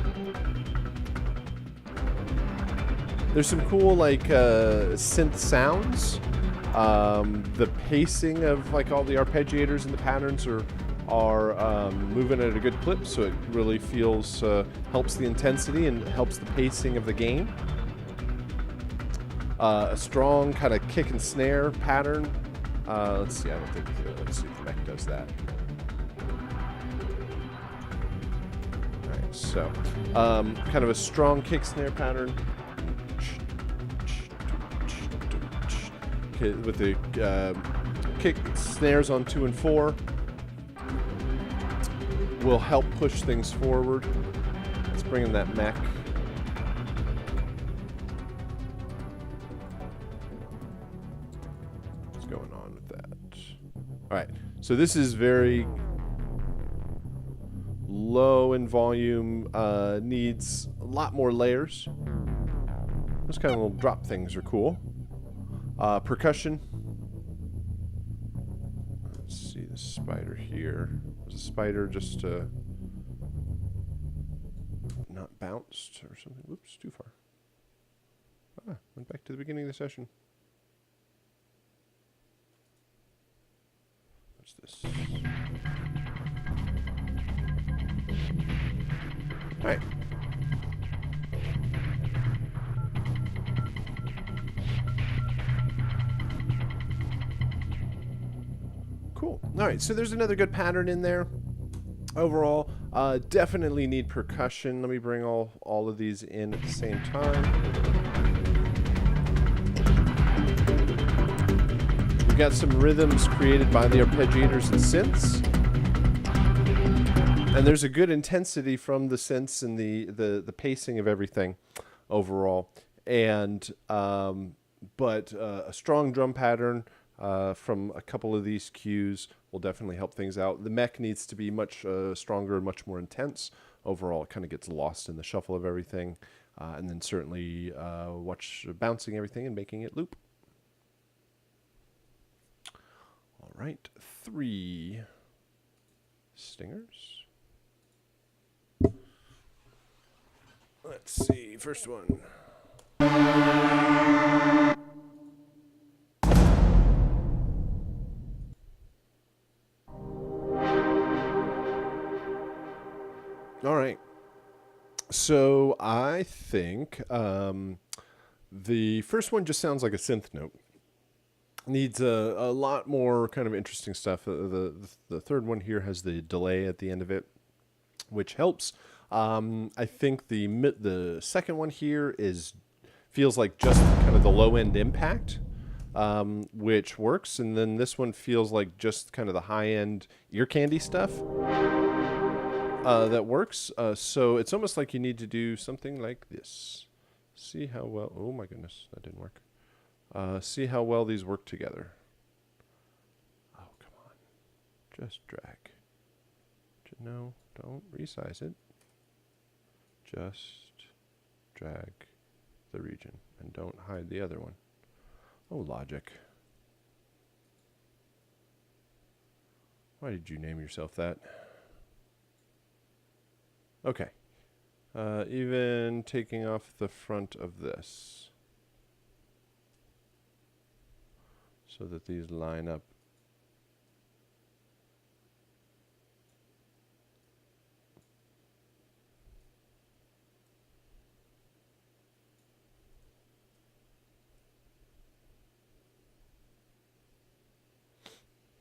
There's some cool like synth sounds. The pacing of like all the arpeggiators and the patterns are moving at a good clip, so it really feels helps the intensity and helps the pacing of the game. A strong kind of kick and snare pattern. Let's see. I don't think. Let's see if the mech does that. All right. So, kind of a strong kick snare pattern. With the kick snares on 2 and 4 will help push things forward. Let's bring in that mech. What's going on with that? All right, so this is very low in volume, needs a lot more layers. Those kind of little drop things are cool. Percussion. Let's see the spider here. Was the spider just not bounced or something? Whoops, too far. Went back to the beginning of the session. What's this? All right. Cool. All right, so there's another good pattern in there. Overall, definitely need percussion. Let me bring all of these in at the same time. We've got some rhythms created by the arpeggiators and synths. And there's a good intensity from the synths and the pacing of everything overall. And but a strong drum pattern from a couple of these cues will definitely help things out. The mech needs to be much stronger and much more intense. Overall, it kind of gets lost in the shuffle of everything. And then certainly watch bouncing everything and making it loop. All right, 3 stingers. Let's see, first one. All right. So I think the first one just sounds like a synth note. Needs a lot more kind of interesting stuff. The third one here has the delay at the end of it, which helps. I think the second one here feels like just kind of the low end impact, which works, and then this one feels like just kind of the high end ear candy stuff. That works. So it's almost like you need to do something like this. See how well. Oh my goodness, that didn't work. See how well these work together. Oh, come on. Just drag. No, don't resize it. Just drag the region and don't hide the other one. Oh, logic. Why did you name yourself that? Okay. Even taking off the front of this so that these line up.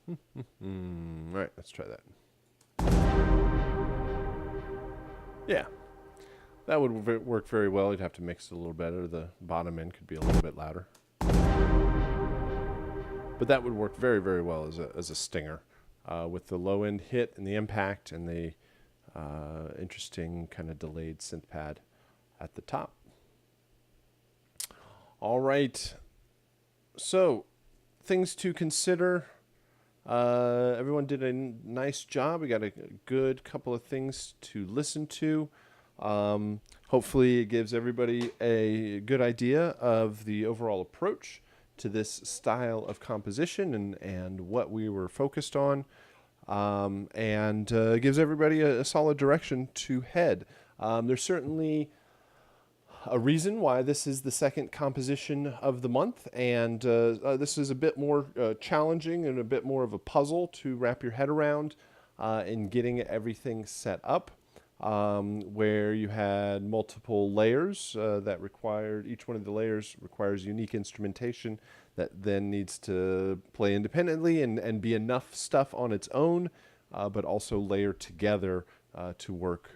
All right, let's try that. Yeah, that would work very well. You'd have to mix it a little better. The bottom end could be a little bit louder. But that would work very, very well as a stinger with the low end hit and the impact and the interesting kind of delayed synth pad at the top. All right. So, things to consider. Everyone did a nice job. We got a good couple of things to listen to. Hopefully, it gives everybody a good idea of the overall approach to this style of composition and what we were focused on, and gives everybody a solid direction to head. There's certainly a reason why this is the second composition of the month, and this is a bit more challenging and a bit more of a puzzle to wrap your head around in getting everything set up, where you had multiple layers that required, each one of the layers requires unique instrumentation that then needs to play independently and be enough stuff on its own, but also layer together to work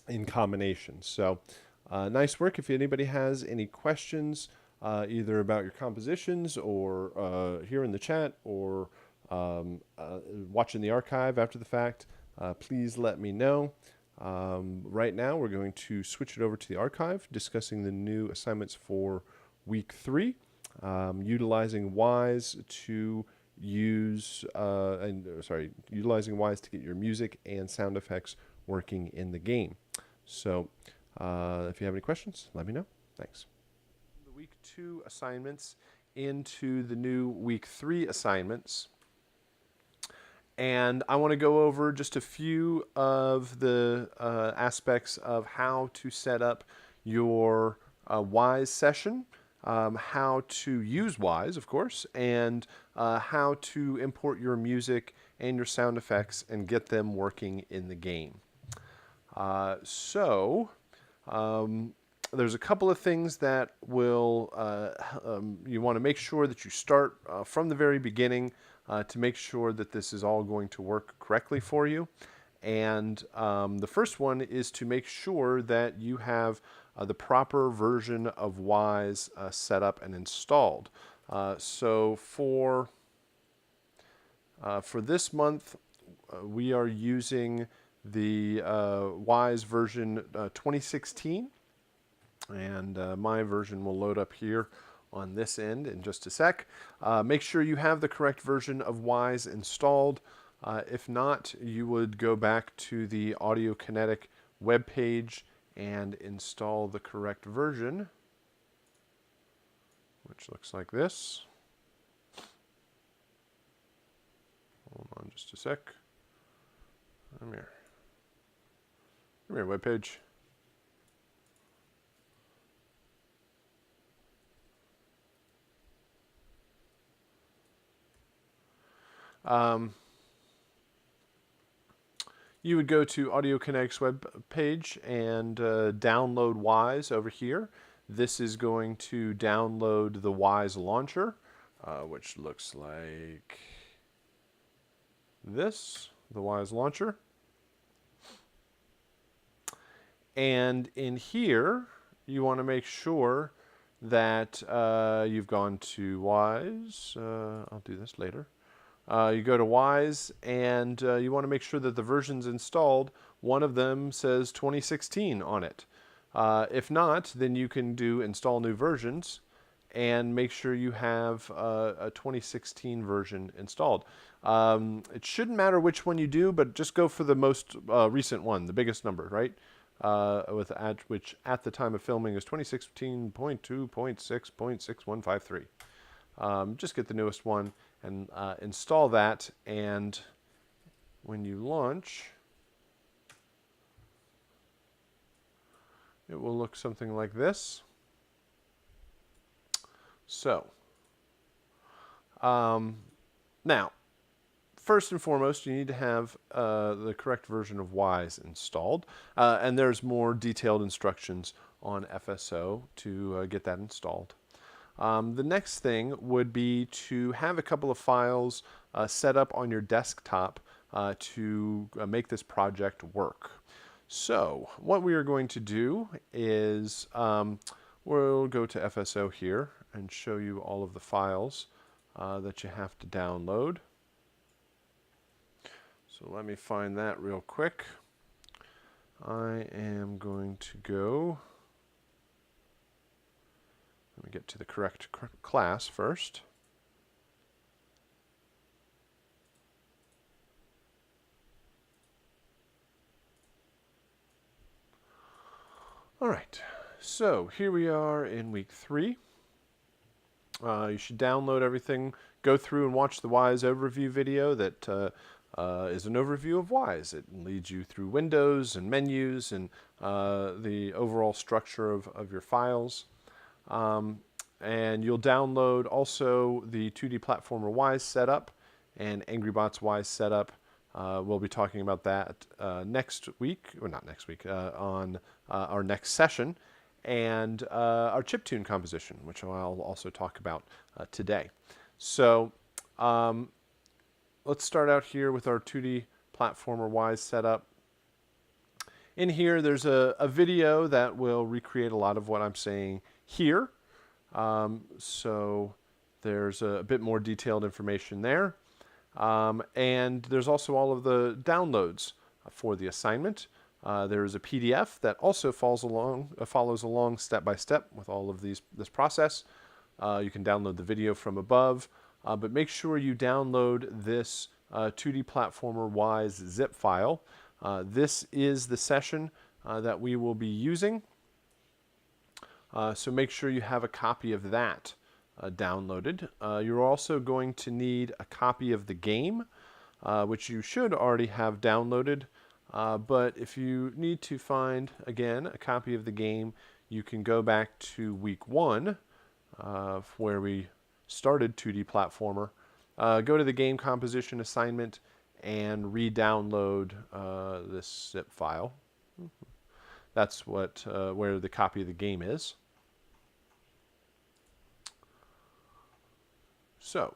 in combination. So nice work. If anybody has any questions, either about your compositions or here in the chat or watching the archive after the fact, please let me know. Right now, we're going to switch it over to the archive, discussing the new assignments for week 3, utilizing Wise to utilizing Wise to get your music and sound effects working in the game. So, if you have any questions, let me know. Thanks. The week 2 assignments into the new week 3 assignments. And I want to go over just a few of the aspects of how to set up your Wise session, how to use Wise, of course, and how to import your music and your sound effects and get them working in the game. There's a couple of things that will you want to make sure that you start from the very beginning to make sure that this is all going to work correctly for you. And the first one is to make sure that you have the proper version of Wise set up and installed. So for this month, we are using the Wise version 2016, and my version will load up here on this end in just a sec. Make sure you have the correct version of Wise installed. If not, you would go back to the Audio Kinetic webpage and install the correct version, which looks like this. Hold on just a sec. Come here. Come here, webpage. You would go to Audio Kinetic's web page and download Wise over here. This is going to download the Wise launcher, which looks like this, the Wise launcher. And in here, you want to make sure that you've gone to Wise. I'll do this later. You go to Wise, and you want to make sure that the version's installed. One of them says 2016 on it. If not, then you can do install new versions and make sure you have a 2016 version installed. It shouldn't matter which one you do, but just go for the most recent one, the biggest number, right? Which at the time of filming is 2016.2.6.6153. Just get the newest one and install that, and when you launch, it will look something like this. So, now, first and foremost, you need to have the correct version of Wise installed, and there's more detailed instructions on FSO to get that installed. The next thing would be to have a couple of files set up on your desktop to make this project work. So what we are going to do is we'll go to FSO here and show you all of the files that you have to download. So let me find that real quick. I am going to go, let me get to the correct class first. All right, so here we are in week 3. You should download everything, go through and watch the WISE overview video that is an overview of WISE. It leads you through windows and menus and the overall structure of your files. And you'll download also the 2D Platformer WISE setup and AngryBots WISE setup. We'll be talking about that next week, or not next week, on our next session, and our chiptune composition, which I'll also talk about today. So let's start out here with our 2D Platformer WISE setup. In here, there's a video that will recreate a lot of what I'm saying here. So there's a bit more detailed information there. And there's also all of the downloads for the assignment. There is a PDF that also follows along step by step with all of this process. You can download the video from above, but make sure you download this 2D Platformer WISE zip file. This is the session that we will be using. So make sure you have a copy of that downloaded. You're also going to need a copy of the game, which you should already have downloaded. But if you need to find, again, a copy of the game, you can go back to week 1, where we started 2D Platformer. Go to the game composition assignment and re-download this zip file. That's where the copy of the game is. So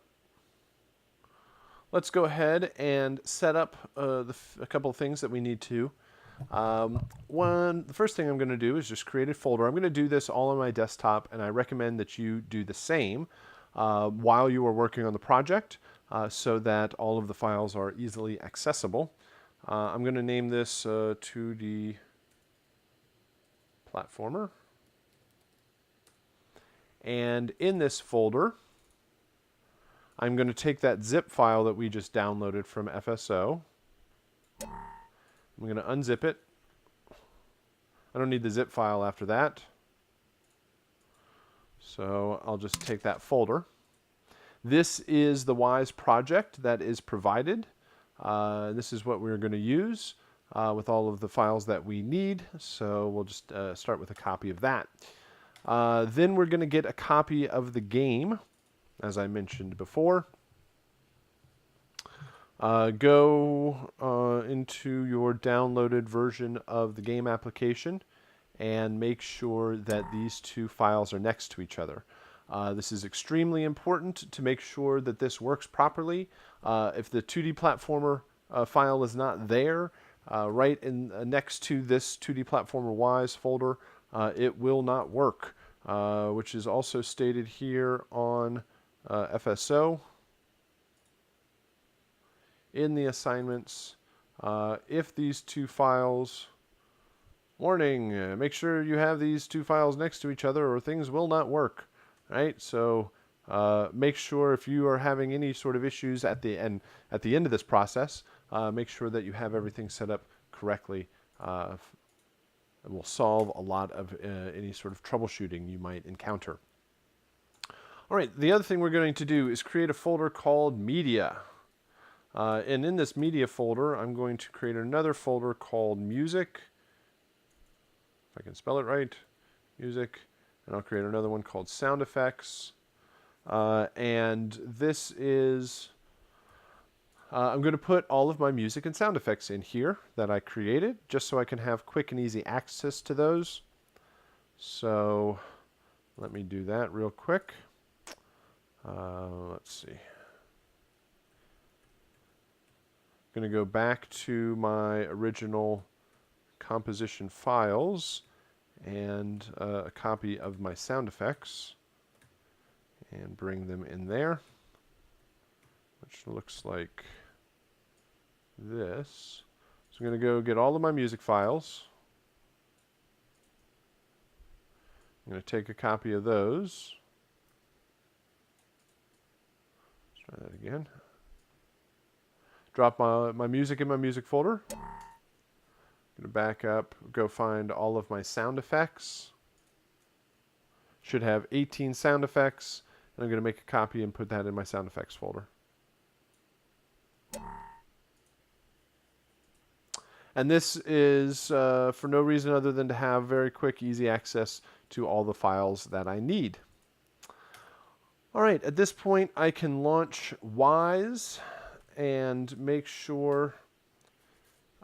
let's go ahead and set up a couple of things that we need to. The first thing I'm going to do is just create a folder. I'm going to do this all on my desktop, and I recommend that you do the same while you are working on the project so that all of the files are easily accessible. I'm going to name this 2D Platformer. And in this folder, I'm going to take that zip file that we just downloaded from FSO. I'm going to unzip it. I don't need the zip file after that. So I'll just take that folder. This is the WISE project that is provided. This is what we're going to use with all of the files that we need. So we'll just start with a copy of that. Then we're going to get a copy of the game, as I mentioned before. Go into your downloaded version of the game application and make sure that these two files are next to each other. This is extremely important to make sure that this works properly. If the 2D Platformer file is not there, right next to this 2D Platformer WISE folder, it will not work, which is also stated here on FSO. In the assignments, if these two files, warning, make sure you have these two files next to each other or things will not work, right? So make sure if you are having any sort of issues at the end of this process, make sure that you have everything set up correctly. It will solve a lot of any sort of troubleshooting you might encounter. All right, the other thing we're going to do is create a folder called Media. And in this Media folder, I'm going to create another folder called Music. If I can spell it right, Music. And I'll create another one called Sound Effects. And this is, I'm going to put all of my music and sound effects in here that I created, just so I can have quick and easy access to those. So let me do that real quick. Let's see. going to go back to my original composition files and a copy of my sound effects and bring them in there, which looks like this. So I'm going to go get all of my music files. I'm going to take a copy of those. Let's try that again. Drop my music in my music folder. I'm going to back up, go find all of my sound effects. Should have 18 sound effects, and I'm going to make a copy and put that in my sound effects folder. And this is for no reason other than to have very quick, easy access to all the files that I need. All right, at this point, I can launch Wise and make sure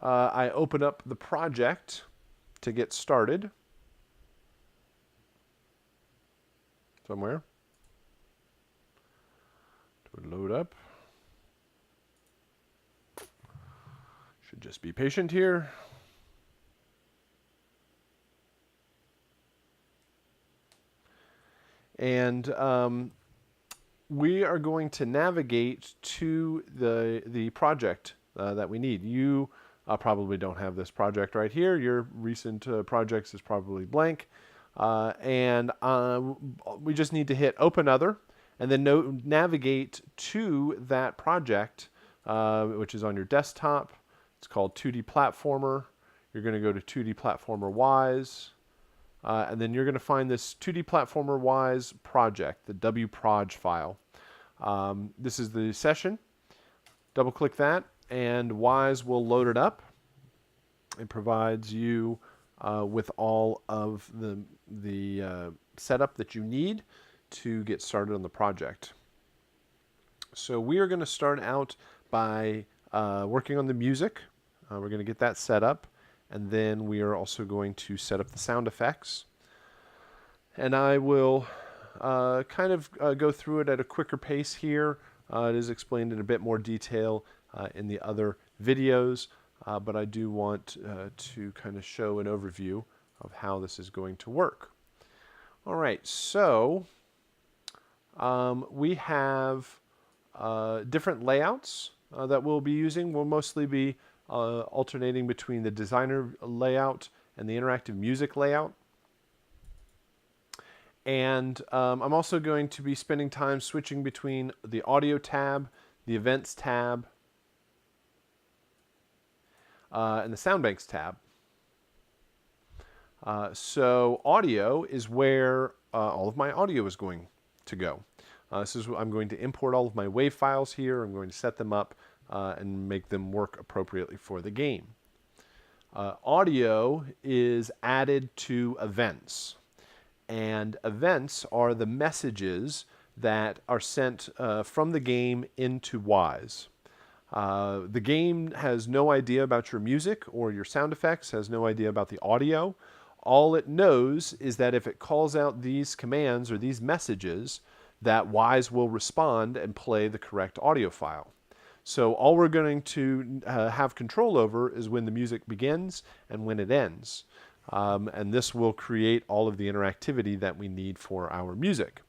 I open up the project to get started somewhere. It would load up. Should just be patient here. And we are going to navigate to the project that we need. You probably don't have this project right here. Your recent projects is probably blank. And we just need to hit Open Other and then navigate to that project, which is on your desktop. It's called 2D Platformer. You're going to go to 2D Platformer Wise. And then you're going to find this 2D Platformer Wise project, the wproj file. This is the session. Double click that, and Wise will load it up. It provides you with all of the setup that you need to get started on the project. So we are going to start out by working on the music. We're going to get that set up, and then we are also going to set up the sound effects. And I will kind of go through it at a quicker pace here. It is explained in a bit more detail in the other videos, but I do want to kind of show an overview of how this is going to work. All right, so we have different layouts that we'll be using. We'll mostly be alternating between the designer layout and the interactive music layout. And I'm also going to be spending time switching between the audio tab, the events tab, and the sound banks tab. So audio is where all of my audio is going to go. I'm going to import all of my WAV files here. I'm going to set them up and make them work appropriately for the game. Audio is added to events. And events are the messages that are sent from the game into Wise. The game has no idea about your music or your sound effects, has no idea about the audio. All it knows is that if it calls out these commands or these messages, that Wise will respond and play the correct audio file. So all we're going to have control over is when the music begins and when it ends. And this will create all of the interactivity that we need for our music.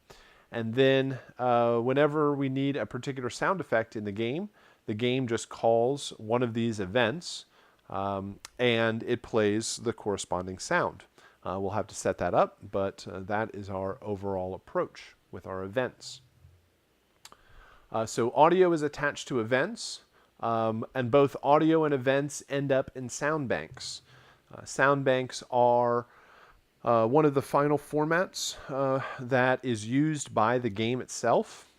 And then whenever we need a particular sound effect in the game just calls one of these events and it plays the corresponding sound. We'll have to set that up, but that is our overall approach with our events. So audio is attached to events, and both audio and events end up in sound banks. Sound banks are one of the final formats that is used by the game itself.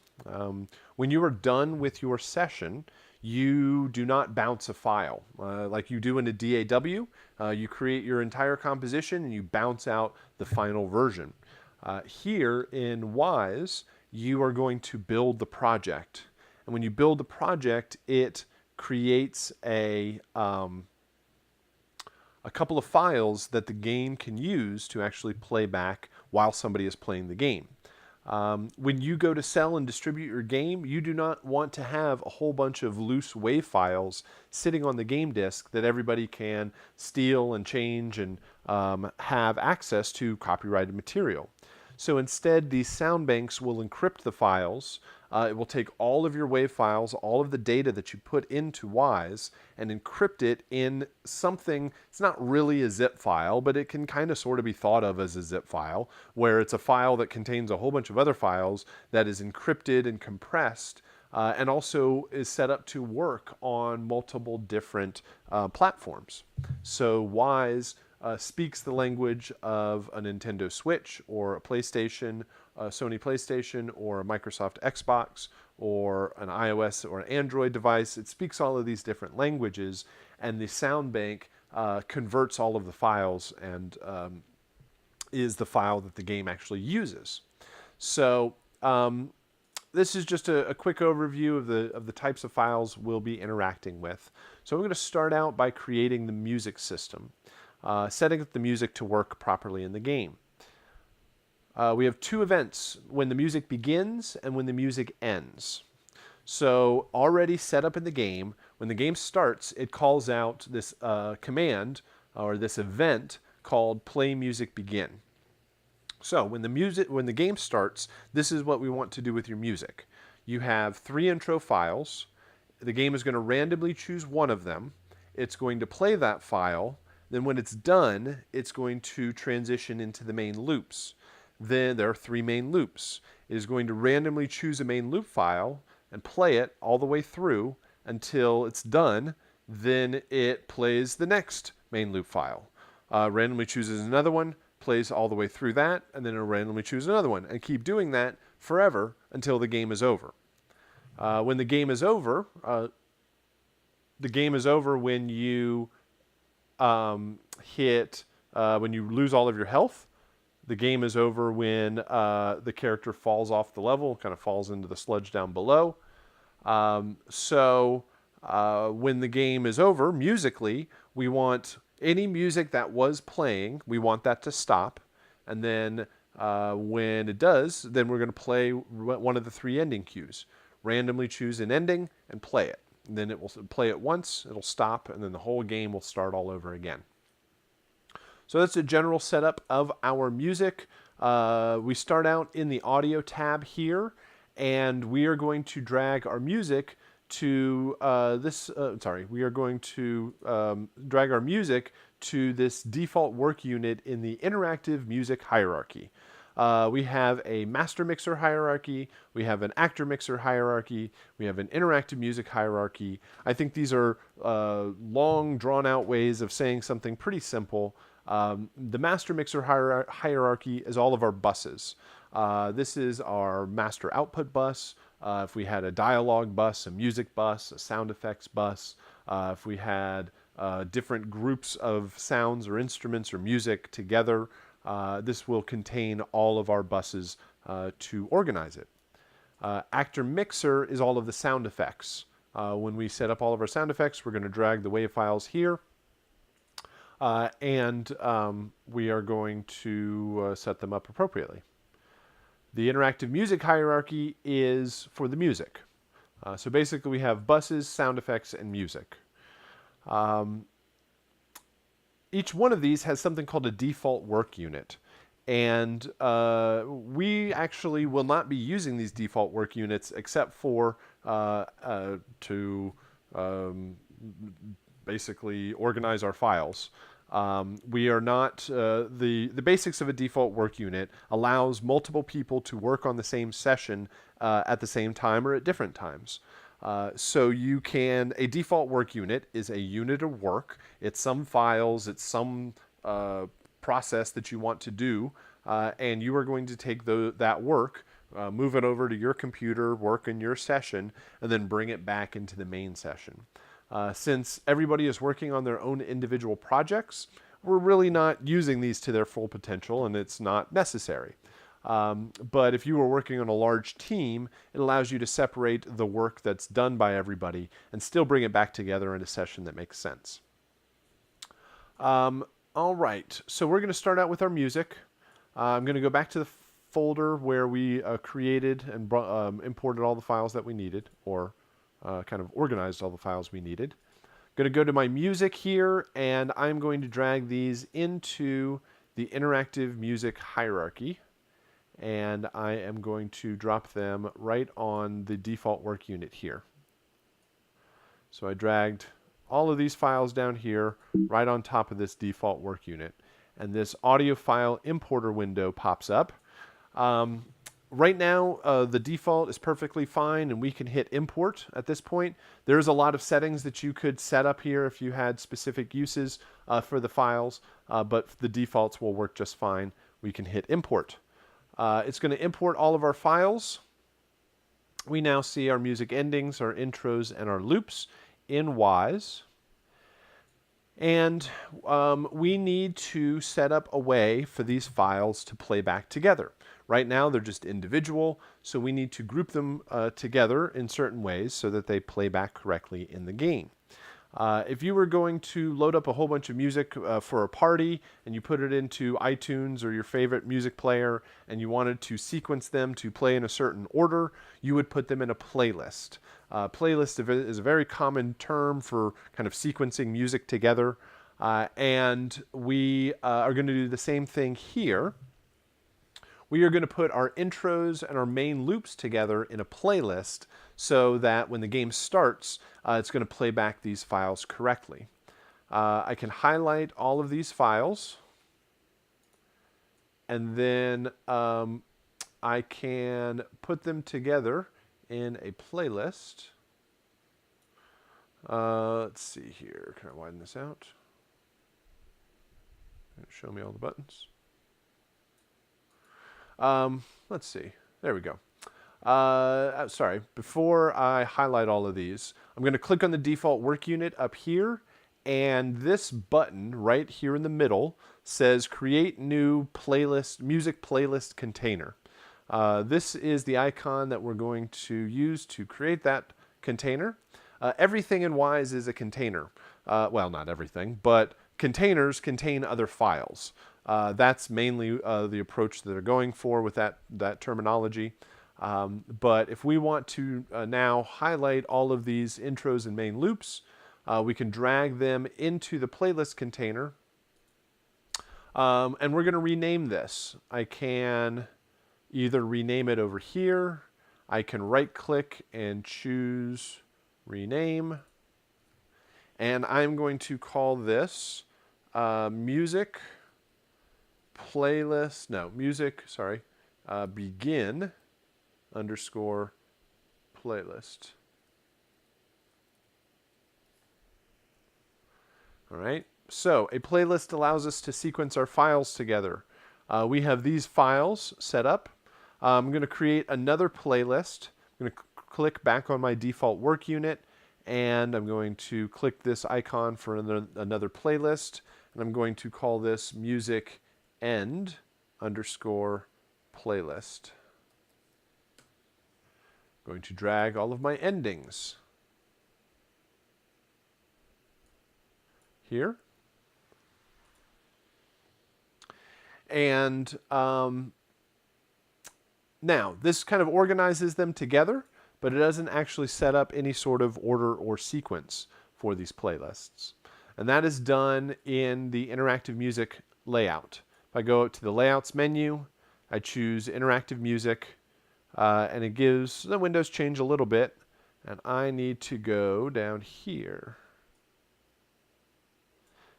When you are done with your session, you do not bounce a file like you do in a DAW. You create your entire composition and you bounce out the final version. Here in Wise, you are going to build the project. And when you build the project, it creates a couple of files that the game can use to actually play back while somebody is playing the game. When you go to sell and distribute your game, you do not want to have a whole bunch of loose WAV files sitting on the game disk that everybody can steal and change and have access to copyrighted material. So instead, these sound banks will encrypt the files. It will take all of your WAV files, all of the data that you put into Wise, and encrypt it in something. It's not really a zip file, but it can kind of sort of be thought of as a zip file, where it's a file that contains a whole bunch of other files that is encrypted and compressed, and also is set up to work on multiple different platforms. So Wise speaks the language of a Nintendo Switch or a PlayStation, a Sony PlayStation, or a Microsoft Xbox, or an iOS or an Android device. It speaks all of these different languages, and the sound bank converts all of the files and is the file that the game actually uses. So this is just a quick overview of the types of files we'll be interacting with. So I'm going to start out by creating the music system, setting up the music to work properly in the game. We have two events, when the music begins and when the music ends. So already set up in the game, when the game starts, it calls out this command or this event called play music begin. So when the game starts, this is what we want to do with your music. You have 3 intro files. The game is going to randomly choose one of them. It's going to play that file. Then when it's done, it's going to transition into the main loops. Then there are 3 main loops. It is going to randomly choose a main loop file and play it all the way through until it's done. Then it plays the next main loop file. Randomly chooses another one, plays all the way through that, and then it'll randomly choose another one, and keep doing that forever until the game is over. When the game is over, when you when you lose all of your health. The game is over when the character falls off the level, kind of falls into the sludge down below. When the game is over, musically, we want any music that was playing, we want that to stop. And then when it does, then we're going to play one of the 3 ending cues. Randomly choose an ending and play it. And then it will play it once, it'll stop, and then the whole game will start all over again. So that's a general setup of our music. We start out in the audio tab here, and we are going to drag our music to drag our music to this default work unit in the interactive music hierarchy. We have a master mixer hierarchy, we have an actor mixer hierarchy, we have an interactive music hierarchy. I think these are long, drawn-out ways of saying something pretty simple. The master mixer hierarchy is all of our buses. This is our master output bus. If we had a dialogue bus, a music bus, a sound effects bus, if we had different groups of sounds or instruments or music together, this will contain all of our buses to organize it. Actor mixer is all of the sound effects. When we set up all of our sound effects, we're going to drag the WAV files here. And we are going to set them up appropriately. The interactive music hierarchy is for the music. So basically we have buses, sound effects, and music. Each one of these has something called a default work unit. And we actually will not be using these default work units except for to basically organize our files. We are not, the basics of a default work unit allows multiple people to work on the same session at the same time or at different times. So you can, a default work unit is a unit of work. It's some files, it's some process that you want to do, and you are going to take that work, move it over to your computer, work in your session, and then bring it back into the main session. Since everybody is working on their own individual projects, we're really not using these to their full potential, and it's not necessary. But if you were working on a large team, it allows you to separate the work that's done by everybody and still bring it back together in a session that makes sense. All right, so we're going to start out with our music. I'm going to go back to the folder where we created and imported all the files that we needed, or kind of organized all the files we needed. I'm going to go to my music here, and I'm going to drag these into the interactive music hierarchy. And I am going to drop them right on the default work unit here. So I dragged all of these files down here right on top of this default work unit. And this audio file importer window pops up. Right now, the default is perfectly fine, and we can hit import at this point. There's a lot of settings that you could set up here if you had specific uses for the files, but the defaults will work just fine. We can hit import. It's going to import all of our files. We now see our music endings, our intros, and our loops in Wise. And we need to set up a way for these files to play back together. Right now, they're just individual, so we need to group them together in certain ways so that they play back correctly in the game. If you were going to load up a whole bunch of music for a party and you put it into iTunes or your favorite music player and you wanted to sequence them to play in a certain order, you would put them in a playlist. Playlist is a very common term for kind of sequencing music together, and we are going to do the same thing here. We are going to put our intros and our main loops together in a playlist so that when the game starts, it's going to play back these files correctly. I can highlight all of these files, and then I can put them together in a playlist. Let's see here. Can I widen this out? Show me all the buttons. Let's see. There we go. Sorry. Before I highlight all of these, I'm going to click on the default work unit up here, and this button right here in the middle says Create New Playlist, Music Playlist Container. This is the icon that we're going to use to create that container. Everything in Wise is a container. Well, not everything, but containers contain other files. That's mainly the approach that they're going for with that terminology. But if we want to now highlight all of these intros and main loops, we can drag them into the playlist container. And we're going to rename this. I can either rename it over here. I can right-click and choose Rename. And I'm going to call this Music Playlist, no, Music, sorry, Begin _ Playlist. All right, so a playlist allows us to sequence our files together. We have these files set up. I'm going to create another playlist. I'm going to click back on my default work unit, and I'm going to click this icon for another playlist, and I'm going to call this Music End _ Playlist. I'm going to drag all of my endings here. And now, this kind of organizes them together, but it doesn't actually set up any sort of order or sequence for these playlists. And that is done in the interactive music layout. If I go to the Layouts menu, I choose Interactive Music, and it gives, the windows change a little bit, and I need to go down here.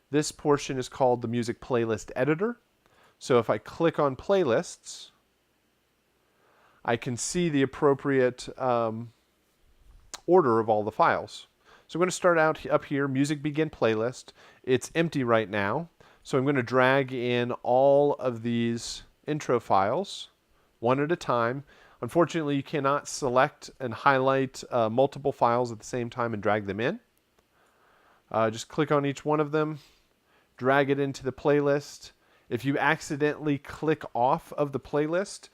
This portion is called the Music Playlist Editor. So if I click on Playlists, I can see the appropriate order of all the files. So I'm going to start out up here, Music Begin Playlist. It's empty right now, so I'm going to drag in all of these intro files one at a time. Unfortunately, you cannot select and highlight multiple files at the same time and drag them in. Just click on each one of them, drag it into the playlist. If you accidentally click off of the playlist,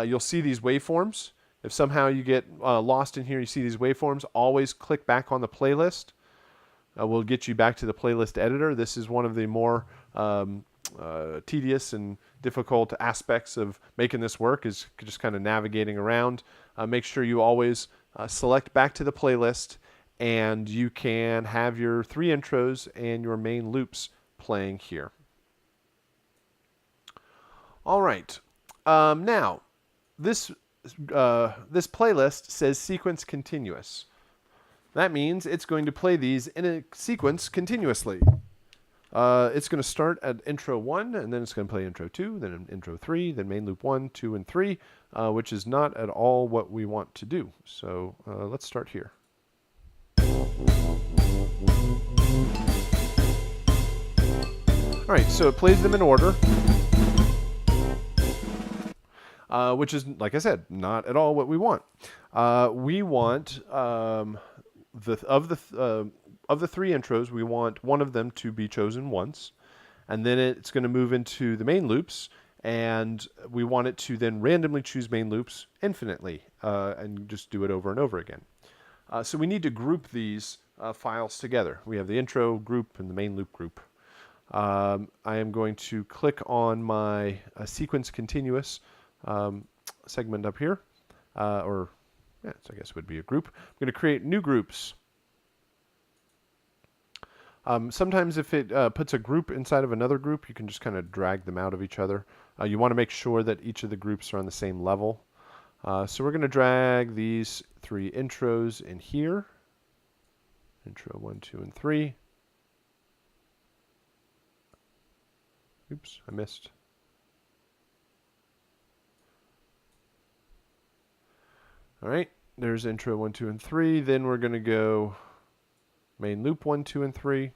you'll see these waveforms. If somehow you get lost in here, you see these waveforms, always click back on the playlist. We'll get you back to the playlist editor. This is one of the more tedious and difficult aspects of making this work is just kind of navigating around. Make sure you always select back to the playlist, and you can have your 3 intros and your main loops playing here. All right. Now, this playlist says sequence continuous. That means it's going to play these in a sequence continuously. It's going to start at intro 1, and then it's going to play intro 2, then intro 3, then main loop 1, 2, and 3, which is not at all what we want to do. So let's start here. All right, so it plays them in order, which is, like I said, not at all what we want. We want of the 3 intros, we want one of them to be chosen once, and then it's going to move into the main loops, and we want it to then randomly choose main loops infinitely, and just do it over and over again. So we need to group these files together. We have the intro group and the main loop group. I am going to click on my sequence continuous segment up here, so I guess it would be a group. I'm going to create new groups. Sometimes if it puts a group inside of another group, you can just kind of drag them out of each other. You want to make sure that each of the groups are on the same level. So we're going to drag these 3 intros in here. Intro 1, 2, and 3. Oops, I missed. All right, there's intro 1, 2, and 3. Then we're going to go main loop 1, 2, and 3.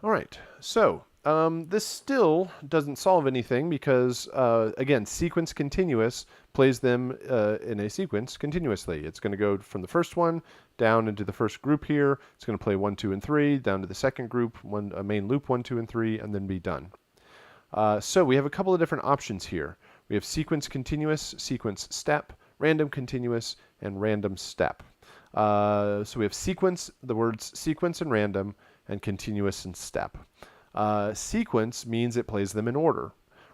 All right, so this still doesn't solve anything because, again, sequence continuous plays them in a sequence continuously. It's going to go from the first one down into the first group here. It's going to play 1, 2, and 3, down to the second group, a main loop 1, 2, and 3, and then be done. So we have a couple of different options here. We have sequence continuous, sequence step, random continuous, and random step. So we have sequence, the words sequence and random, and continuous and step. Sequence means it plays them in order.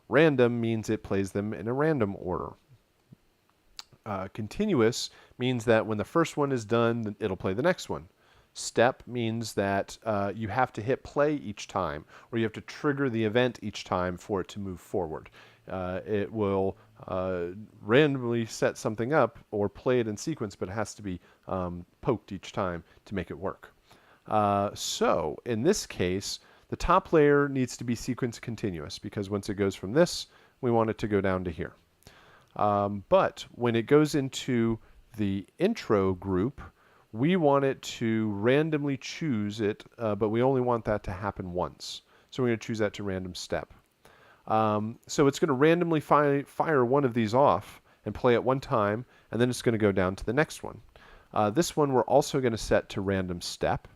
Random means it plays them in a random order. Continuous means that when the first one is done, it'll play the next one. Step means that you have to hit play each time, or you have to trigger the event each time for it to move forward. It will randomly set something up or play it in sequence, but it has to be poked each time to make it work. So in this case, the top layer needs to be sequence continuous because once it goes from this, we want it to go down to here. But when it goes into the intro group, we want it to randomly choose it, but we only want that to happen once. So we're going to choose that to random step. So it's going to randomly fire one of these off and play at one time, and then it's going to go down to the next one. This one we're also going to set to random step.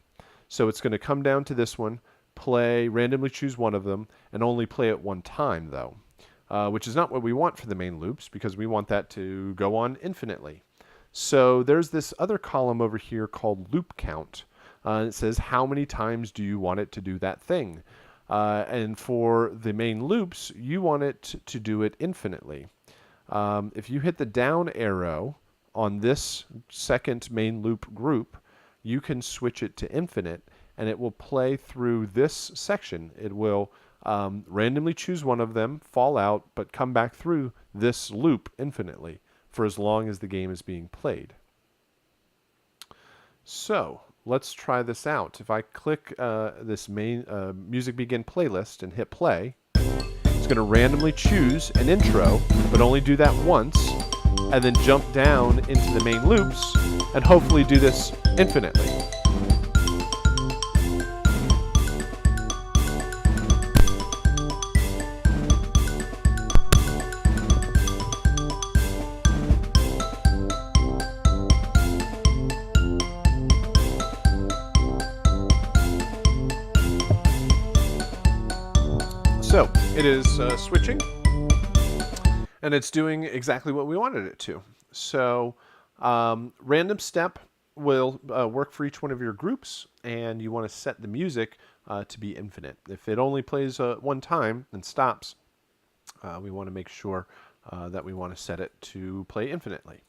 So it's going to come down to this one, randomly choose one of them, and only play it one time, though, which is not what we want for the main loops because we want that to go on infinitely. So there's this other column over here called loop count. It says how many times do you want it to do that thing. And for the main loops, you want it to do it infinitely. If you hit the down arrow on this second main loop group, you can switch it to infinite, and it will play through this section. It will randomly choose one of them, fall out, but come back through this loop infinitely for as long as the game is being played. So let's try this out. If I click this main music begin playlist and hit play, it's going to randomly choose an intro, but only do that once, and then jump down into the main loops and hopefully do this infinitely. So it is switching, and it's doing exactly what we wanted it to. So random step will work for each one of your groups, and you want to set the music to be infinite. If it only plays one time and stops, we want to make sure that we want to set it to play infinitely.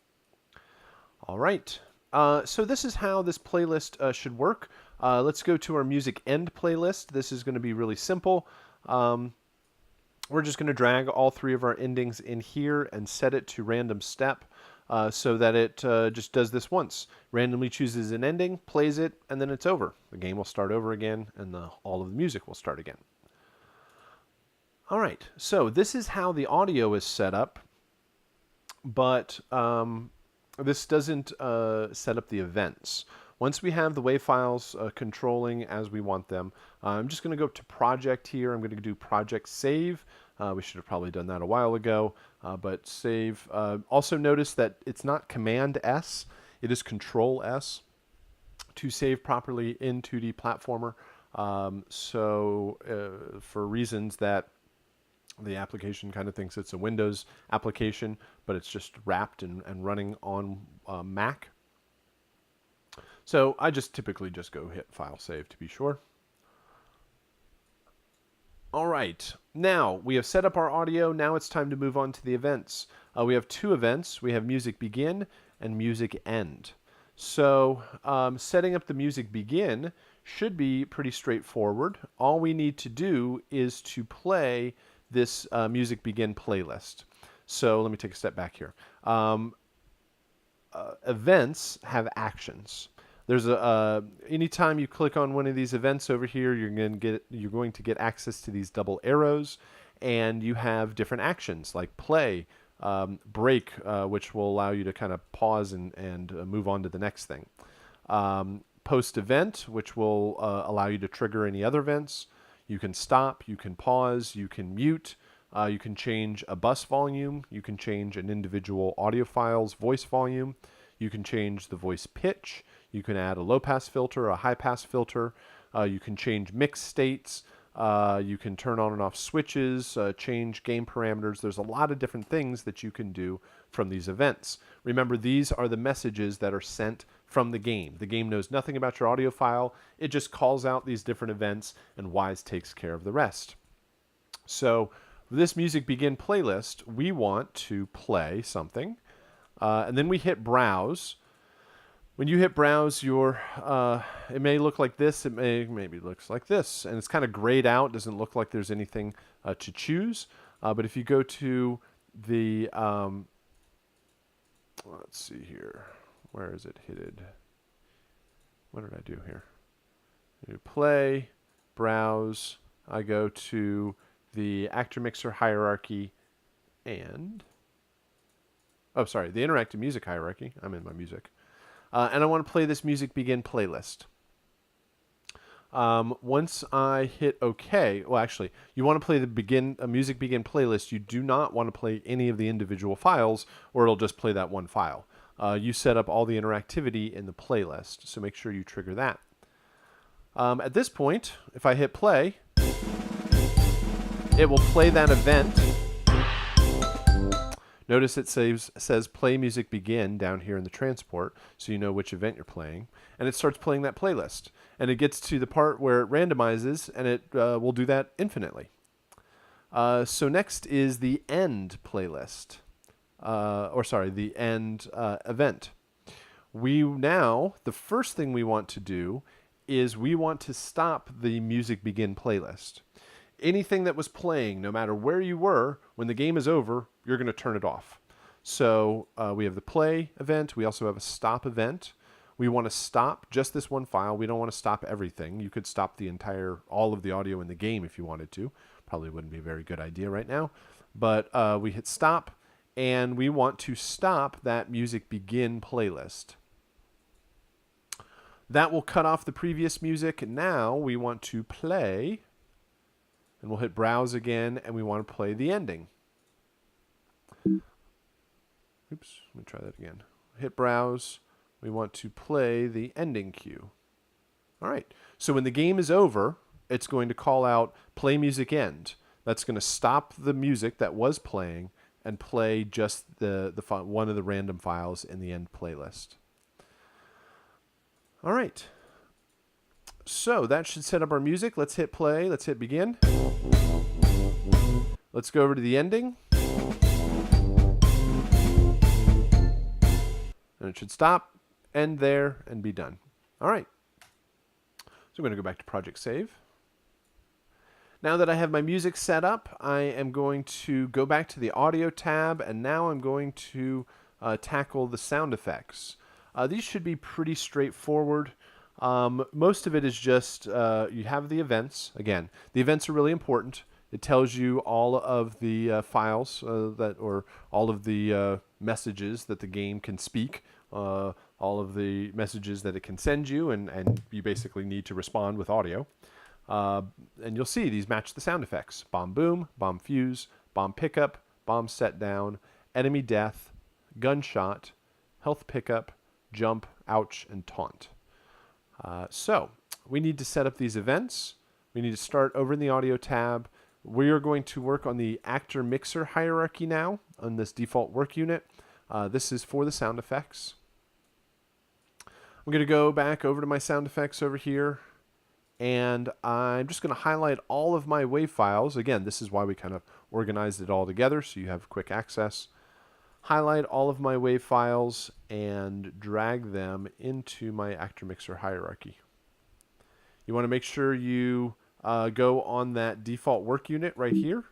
All right. So this is how this playlist should work. Let's go to our music end playlist. This is going to be really simple. We're just going to drag all three of our endings in here and set it to random step so that it just does this once. Randomly chooses an ending, plays it, and then it's over. The game will start over again, and all of the music will start again. All right, so this is how the audio is set up, but this doesn't set up the events. Once we have the WAV files controlling as we want them, I'm just going to go to Project here. I'm going to do Project Save. We should have probably done that a while ago, but Save. Also notice that it's not Command S, it is Control S to save properly in 2D platformer. For reasons that the application kind of thinks it's a Windows application, but it's just wrapped and running on Mac. So I just typically just go hit File Save to be sure. All right, now we have set up our audio. Now it's time to move on to the events. We have two events. We have music begin and music end. So setting up the music begin should be pretty straightforward. All we need to do is to play this music begin playlist. So let me take a step back here. Events have actions. There's anytime you click on one of these events over here, you're going to get access to these double arrows, and you have different actions like play, break, which will allow you to kind of pause and move on to the next thing. Post event, which will allow you to trigger any other events. You can stop, you can pause, you can mute, you can change a bus volume, you can change an individual audio file's voice volume, you can change the voice pitch, you can add a low pass filter, a high pass filter, you can change mix states, you can turn on and off switches, change game parameters. There's a lot of different things that you can do from these events. Remember, these are the messages that are sent from the game. The game knows nothing about your audio file. It just calls out these different events, and Wise takes care of the rest. So this music begin playlist, we want to play something, and then we hit browse. When you hit browse, it may look like this. It maybe looks like this, and it's kind of grayed out. Doesn't look like there's anything to choose. But if you go to the, let's see here, where is it hidden? What did I do here? You play, browse. I go to the actor mixer hierarchy, and the interactive music hierarchy. I'm in my music. And I want to play this music begin playlist. Once I hit OK, well, actually, you want to play the music begin playlist. You do not want to play any of the individual files, or it'll just play that one file. You set up all the interactivity in the playlist, so make sure you trigger that. At this point, if I hit play, it will play that event. Notice it says play music begin down here in the transport, so you know which event you're playing, and it starts playing that playlist. And it gets to the part where it randomizes, and it will do that infinitely. So next is the end playlist, the end event. The first thing we want to do is we want to stop the music begin playlist. Anything that was playing, no matter where you were, when the game is over, you're going to turn it off. So we have the play event. We also have a stop event. We want to stop just this one file. We don't want to stop everything. You could stop all of the audio in the game if you wanted to. Probably wouldn't be a very good idea right now. But we hit stop, and we want to stop that music begin playlist. That will cut off the previous music. Now we want to play. And we'll hit browse again, and we want to play the ending. Oops, let me try that again. Hit browse. We want to play the ending cue. All right, so when the game is over, it's going to call out play music end. That's going to stop the music that was playing and play just one of the random files in the end playlist. All right. So that should set up our music. Let's hit play. Let's hit begin. Let's go over to the ending. And it should stop, end there, and be done. All right. So I'm going to go back to Project Save. Now that I have my music set up, I am going to go back to the Audio tab, and now I'm going to tackle the sound effects. These should be pretty straightforward. Most of it is just you have the events. Again, the events are really important. It tells you all of the files or all of the messages that the game can speak, all of the messages that it can send you, and you basically need to respond with audio. And you'll see these match the sound effects: bomb boom, bomb fuse, bomb pickup, bomb set down, enemy death, gunshot, health pickup, jump, ouch, and taunt. So we need to set up these events. We need to start over in the Audio tab. We are going to work on the actor mixer hierarchy now on this default work unit. This is for the sound effects. I'm going to go back over to my sound effects over here, and I'm just going to highlight all of my WAV files. Again, this is why we kind of organized it all together so you have quick access. Highlight all of my WAV files and drag them into my actor mixer hierarchy. You want to make sure you go on that default work unit right here.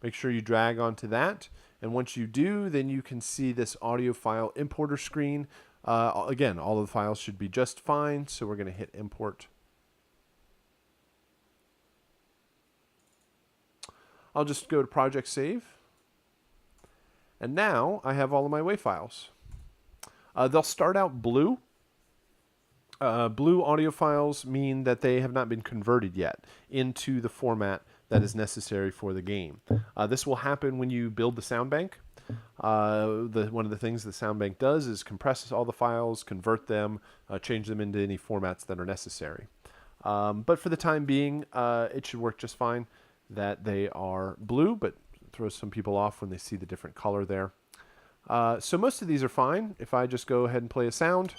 Make sure you drag onto that, and once you do, then you can see this audio file importer screen. Again, all of the files should be just fine, so we're going to hit import. I'll just go to Project Save. And now I have all of my WAV files. They'll start out blue. Blue audio files mean that they have not been converted yet into the format that is necessary for the game. This will happen when you build the sound bank. One of the things the sound bank does is compress all the files, convert them, change them into any formats that are necessary. But for the time being, it should work just fine that they are blue, but throws some people off when they see the different color there. So most of these are fine. If I just go ahead and play a sound,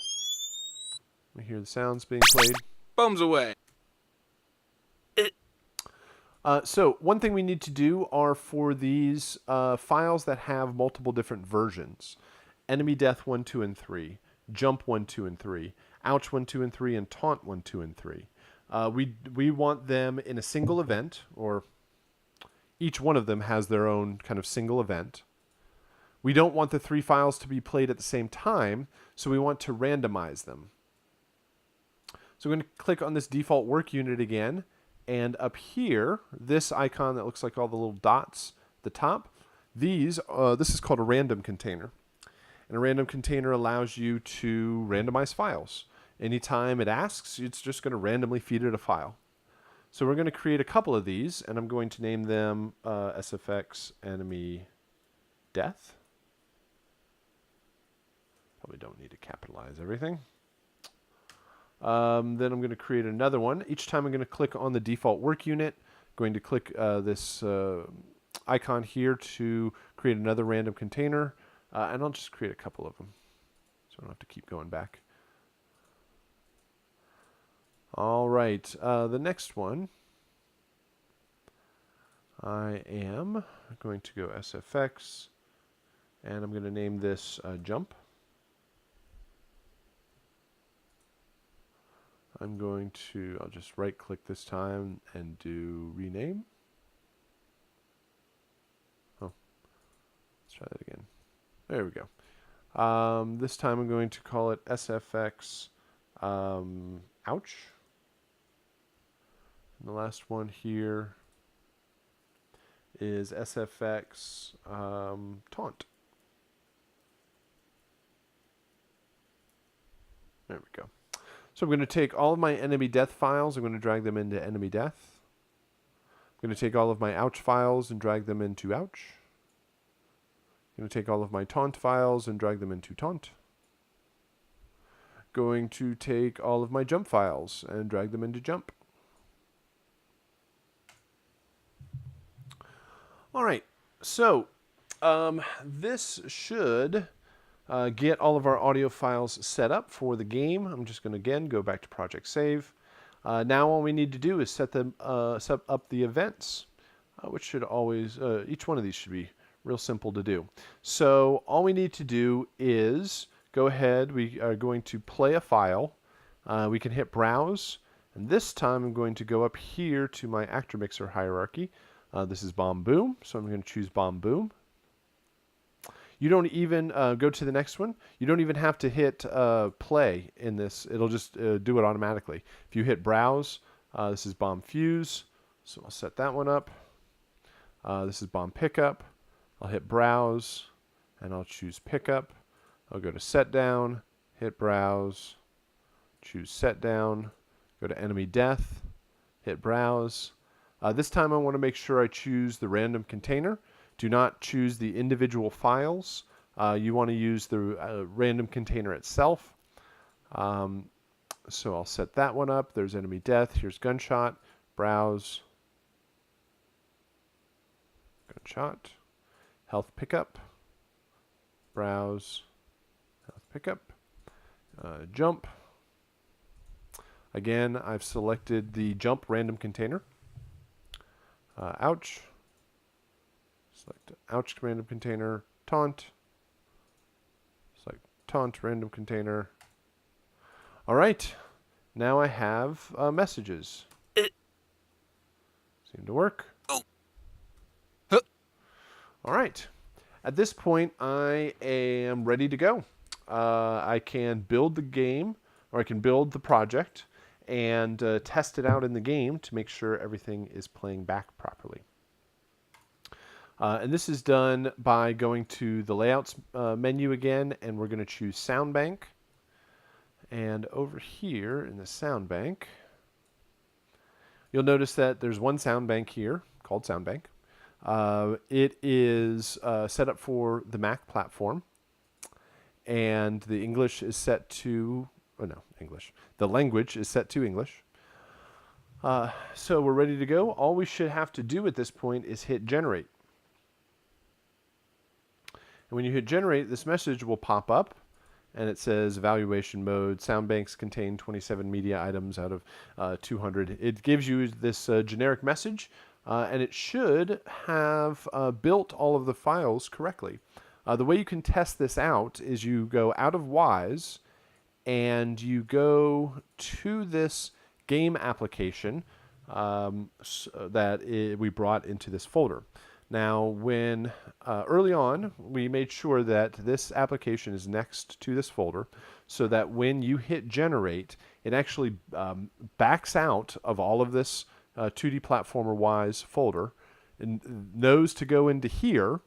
we hear the sounds being played. Bums away. So one thing we need to do are for these files that have multiple different versions: enemy death 1, 2, and 3, jump 1, 2, and 3, ouch 1, 2, and 3, and taunt 1, 2, and 3. We want them in a single event, or each one of them has their own kind of single event. We don't want the 3 files to be played at the same time, so we want to randomize them. So I'm going to click on this default work unit again, and up here, this icon that looks like all the little dots at the top, this is called a random container. And a random container allows you to randomize files. Anytime it asks, it's just going to randomly feed it a file. So we're going to create a couple of these, and I'm going to name them SFX enemy death. Probably don't need to capitalize everything. Then I'm going to create another one. Each time I'm going to click on the default work unit. I'm going to click this icon here to create another random container, and I'll just create a couple of them so I don't have to keep going back. All right, the next one, I am going to go SFX, and I'm going to name this jump. I'll just right click this time and do rename. Oh, let's try that again. There we go. This time I'm going to call it SFX ouch. And the last one here is SFX taunt. There we go. So I'm going to take all of my enemy death files, I'm going to drag them into enemy death. I'm going to take all of my ouch files and drag them into ouch. I'm going to take all of my taunt files and drag them into taunt. Going to take all of my jump files and drag them into jump. All right, so this should get all of our audio files set up for the game. I'm just going to, again, go back to Project Save. Now all we need to do is set up the events, which should always, each one of these should be real simple to do. So all we need to do is go ahead, we are going to play a file. We can hit Browse, and this time I'm going to go up here to my actor mixer hierarchy. This is Bomb Boom, so I'm going to choose Bomb Boom. You don't even go to the next one. You don't even have to hit play in this. It'll just do it automatically. If you hit Browse, this is Bomb Fuse, so I'll set that one up. This is Bomb Pickup. I'll hit Browse, and I'll choose Pickup. I'll go to Set Down, hit Browse, choose Set Down, go to Enemy Death, hit Browse. This time I want to make sure I choose the random container. Do not choose the individual files. You want to use the random container itself. So I'll set that one up. There's Enemy Death. Here's Gunshot. Browse. Gunshot. Health Pickup. Browse. Health Pickup. Jump. Again, I've selected the jump random container. Ouch. Select ouch random container. Taunt. Select taunt random container. All right. Now I have messages. Seem to work. All right. At this point, I am ready to go. I can build the game, or I can build the project and test it out in the game to make sure everything is playing back properly. And this is done by going to the Layouts menu again, and we're going to choose Sound Bank. And over here in the Sound Bank, you'll notice that there's one sound bank here called Sound Bank. It is set up for the Mac platform, and the English is set to, oh no, English. The language is set to English. So we're ready to go. All we should have to do at this point is hit Generate. And when you hit Generate, this message will pop up, and it says Evaluation Mode. Sound banks contain 27 media items out of 200. It gives you this generic message, and it should have built all of the files correctly. The way you can test this out is you go out of Wise, and you go to this game application that we brought into this folder. Now, when early on, we made sure that this application is next to this folder so that when you hit Generate, it actually backs out of all of this 2D Platformer Wise folder and knows to go into here.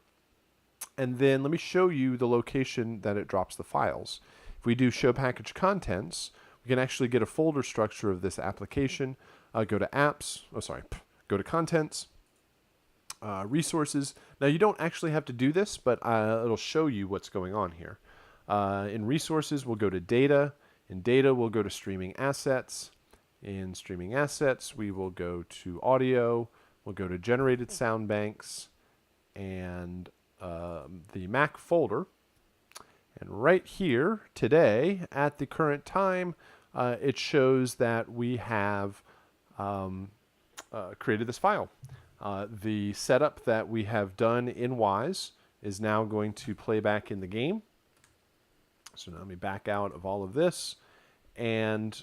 And then let me show you the location that it drops the files. If we do Show Package Contents, we can actually get a folder structure of this application. Go to Apps, go to Contents. Resources. Now you don't actually have to do this, but it'll show you what's going on here. In Resources, we'll go to Data. In Data, we'll go to Streaming Assets. In Streaming Assets, we will go to Audio. We'll go to Generated Sound Banks and the Mac folder. And right here today, at the current time, it shows that we have created this file. The setup that we have done in Wise is now going to play back in the game. So now let me back out of all of this, and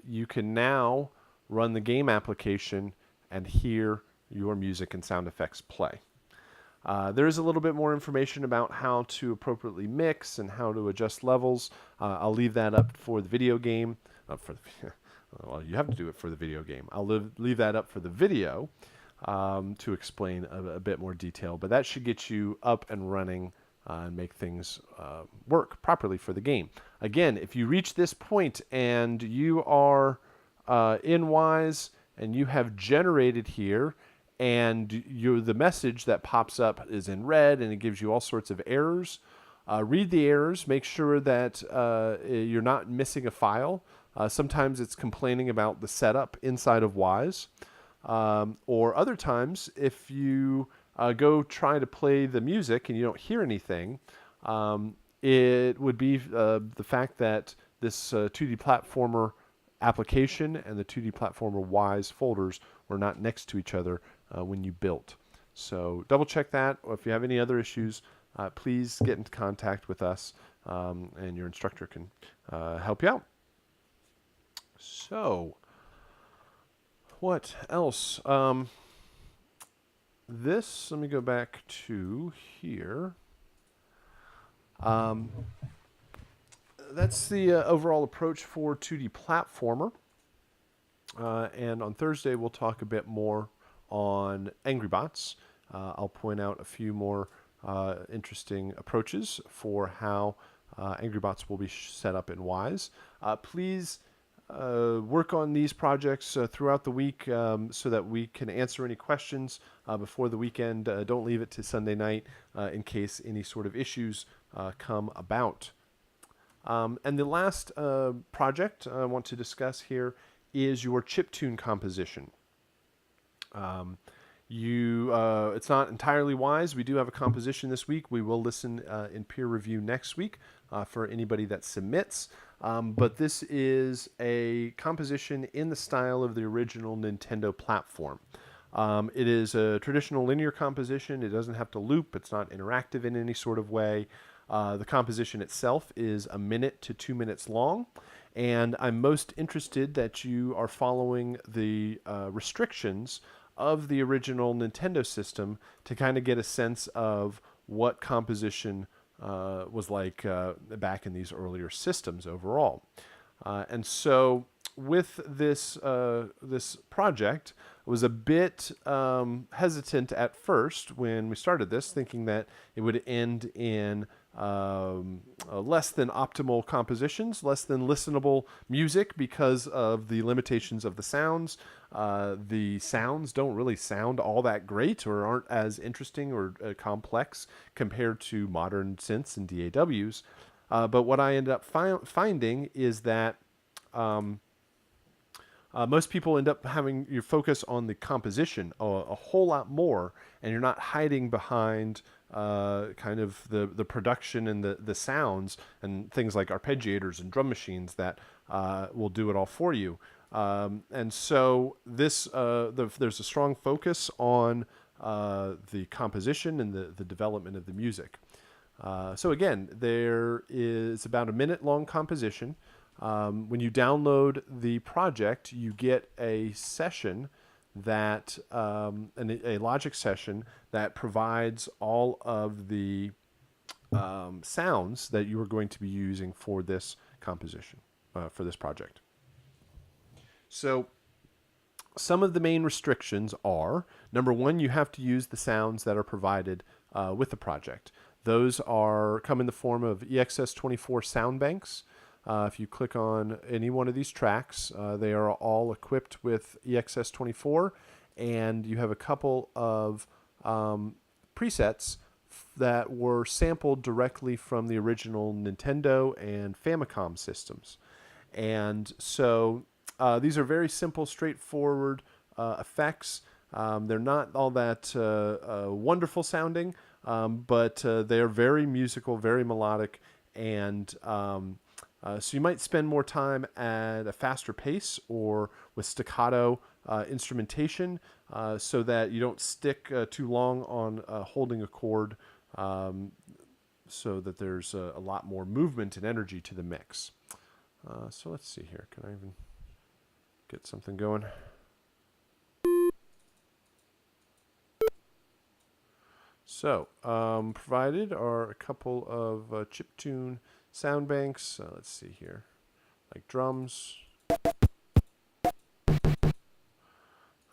you can now run the game application and hear your music and sound effects play. There is a little bit more information about how to appropriately mix and how to adjust levels. I'll leave that up for the video game. Well, you have to do it for the video game. I'll leave that up for the video. To explain a bit more detail, but that should get you up and running and make things work properly for the game. Again, if you reach this point and you are in Wise and you have generated here and the message that pops up is in red and it gives you all sorts of errors, read the errors, make sure that you're not missing a file. Sometimes it's complaining about the setup inside of Wise. Or other times, if you go try to play the music and you don't hear anything, it would be the fact that this 2D platformer application and the 2D platformer Wise folders were not next to each other when you built. So double check that. Or if you have any other issues, please get into contact with us, and your instructor can help you out. So, what else? Let me go back to here. That's the overall approach for 2D platformer. And on Thursday, we'll talk a bit more on Angry Bots. I'll point out a few more interesting approaches for how Angry Bots will be set up in Wise. Please work on these projects throughout the week so that we can answer any questions before the weekend. Don't leave it to Sunday night in case any sort of issues come about. And the last project I want to discuss here is your chiptune composition. It's not entirely Wise. We do have a composition this week. We will listen in peer review next week for anybody that submits. But this is a composition in the style of the original Nintendo platform. It is a traditional linear composition. It doesn't have to loop. It's not interactive in any sort of way. The composition itself is 1 minute to 2 minutes long. And I'm most interested that you are following the restrictions of the original Nintendo system to kind of get a sense of what composition was like back in these earlier systems overall. And so with this project, I was a bit hesitant at first when we started this, thinking that it would end in less than optimal compositions, less than listenable music because of the limitations of the sounds. The sounds don't really sound all that great or aren't as interesting or complex compared to modern synths and DAWs. But what I ended up finding is that most people end up having your focus on the composition a whole lot more, and you're not hiding behind kind of the production and the sounds and things like arpeggiators and drum machines that will do it all for you. And so there's a strong focus on the composition and the development of the music. So again, there is about a minute-long composition. When you download the project, you get a session that a Logic session that provides all of the sounds that you are going to be using for this composition, for this project. So some of the main restrictions are, number one, you have to use the sounds that are provided with the project. Those come in the form of EXS24 sound banks. If you click on any one of these tracks, they are all equipped with EXS24, and you have a couple of presets that were sampled directly from the original Nintendo and Famicom systems. And so these are very simple, straightforward effects. They're not all that wonderful sounding, but they are very musical, very melodic, and so you might spend more time at a faster pace or with staccato instrumentation so that you don't stick too long on holding a chord, so that there's a lot more movement and energy to the mix. So let's see here. Can I even get something going? So provided are a couple of chiptune sound banks. Let's see here, like drums,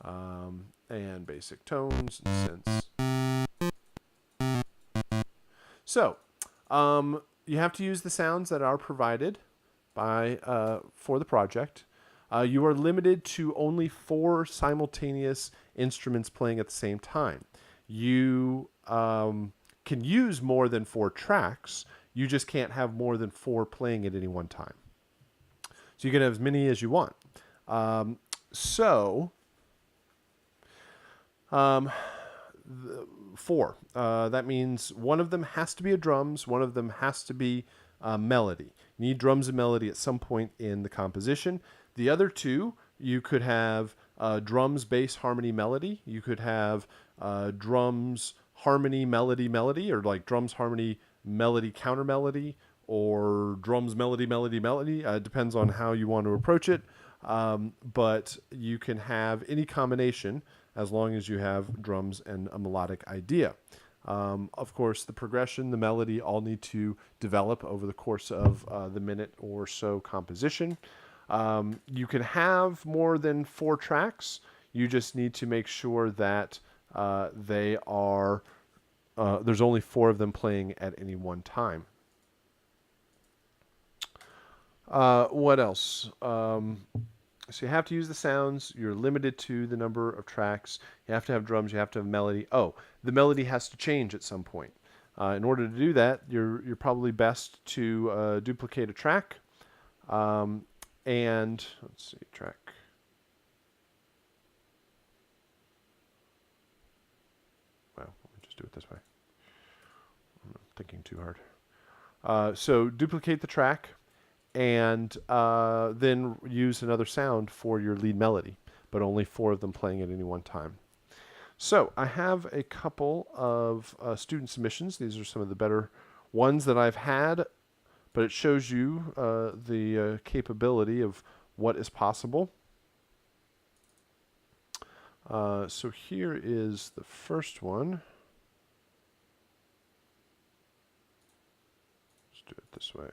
and basic tones and synths. So you have to use the sounds that are provided for the project. You are limited to only 4 simultaneous instruments playing at the same time. You can use more than 4 tracks. You just can't have more than 4 playing at any one time. So you can have as many as you want. 4. That means one of them has to be a drums, one of them has to be melody. You need drums and melody at some point in the composition. The other 2, you could have drums, bass, harmony, melody. You could have drums, harmony, melody, melody, or like drums, harmony, melody, counter melody, or drums, melody, melody, melody. It depends on how you want to approach it. But you can have any combination as long as you have drums and a melodic idea. Of course, the progression, the melody all need to develop over the course of the minute or so composition. You can have more than 4 tracks. You just need to make sure that they are, there's only 4 of them playing at any one time. What else? So you have to use the sounds. You're limited to the number of tracks. You have to have drums. You have to have melody. Oh, the melody has to change at some point. In order to do that, you're probably best to duplicate a track. And let's see, track. Well, let me just do it this way. I'm thinking too hard. So duplicate the track. And then use another sound for your lead melody, but only 4 of them playing at any one time. So I have a couple of student submissions. These are some of the better ones that I've had, but it shows you the capability of what is possible. So here is the first one. Let's do it this way.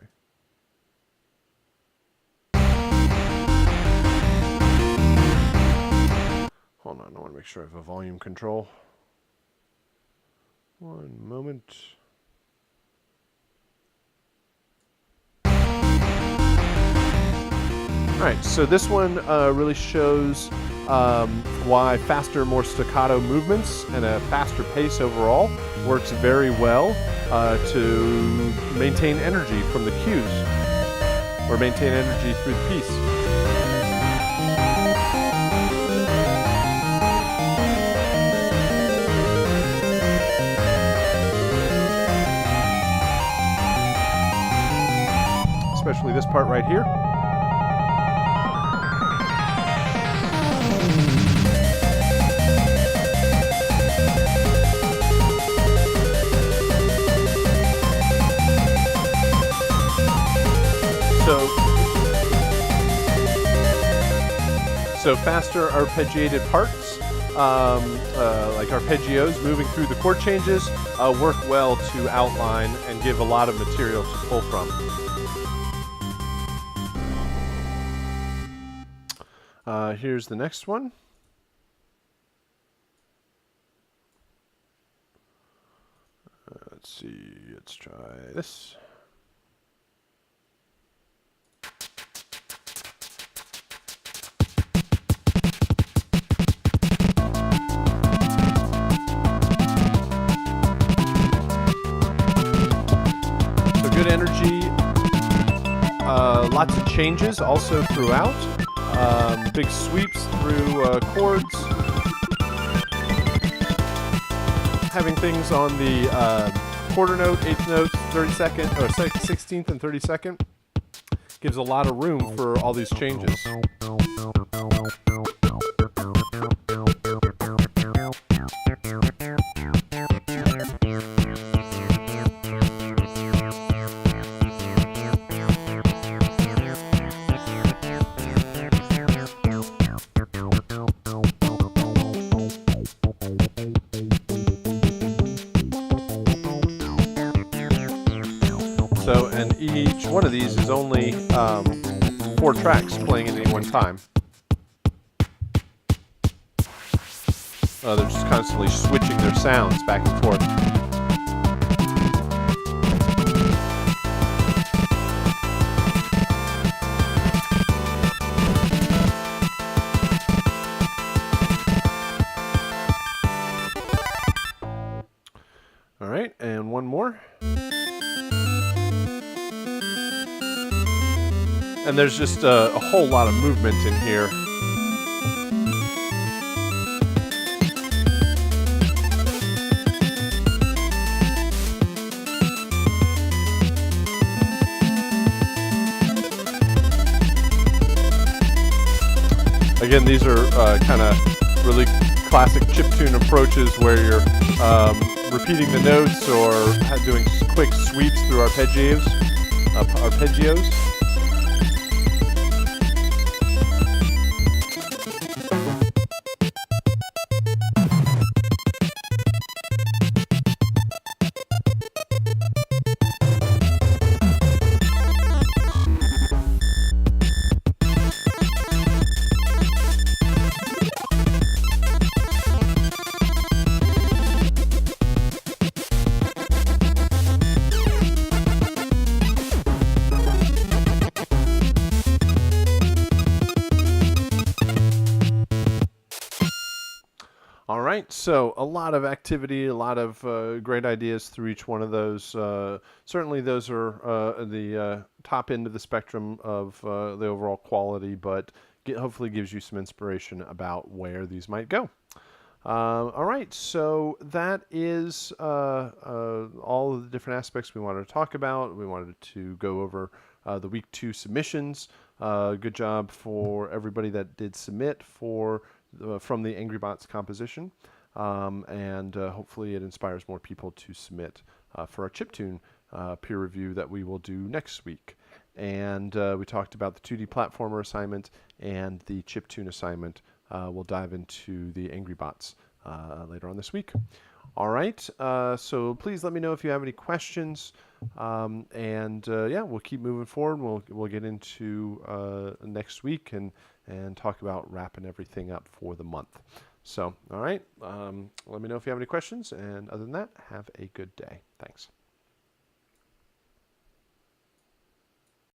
Hold on, I want to make sure I have a volume control. One moment. All right, so this one really shows why faster, more staccato movements and a faster pace overall works very well to maintain energy from the cues or maintain energy through the piece. Especially this part right here. So faster arpeggiated parts, like arpeggios moving through the chord changes, work well to outline and give a lot of material to pull from. Here's the next one. Let's see, let's try this. So good energy, lots of changes also throughout. Big sweeps through chords. Having things on the quarter note, 8th notes, 32nd, or 16th and 32nd gives a lot of room for all these changes. So, and each one of these is only 4 tracks playing at any one time. They're just constantly switching their sounds back and forth. All right, and one more. And there's just a whole lot of movement in here. Again, these are kind of really classic chiptune approaches where you're repeating the notes or doing quick sweeps through arpeggios. All right, so a lot of activity, a lot of great ideas through each one of those. Certainly those are the top end of the spectrum of the overall quality, but hopefully gives you some inspiration about where these might go. All right, so that is all of the different aspects we wanted to talk about. We wanted to go over the week 2 submissions. Good job for everybody that did submit from the Angry Bots composition, and hopefully it inspires more people to submit for our chiptune peer review that we will do next week. And we talked about the 2D platformer assignment and the chiptune assignment. We'll dive into the Angry Bots later on this week. All right, so please let me know if you have any questions, and yeah, we'll keep moving forward. We'll get into next week and talk about wrapping everything up for the month. So, all right, let me know if you have any questions, and other than that, have a good day. Thanks.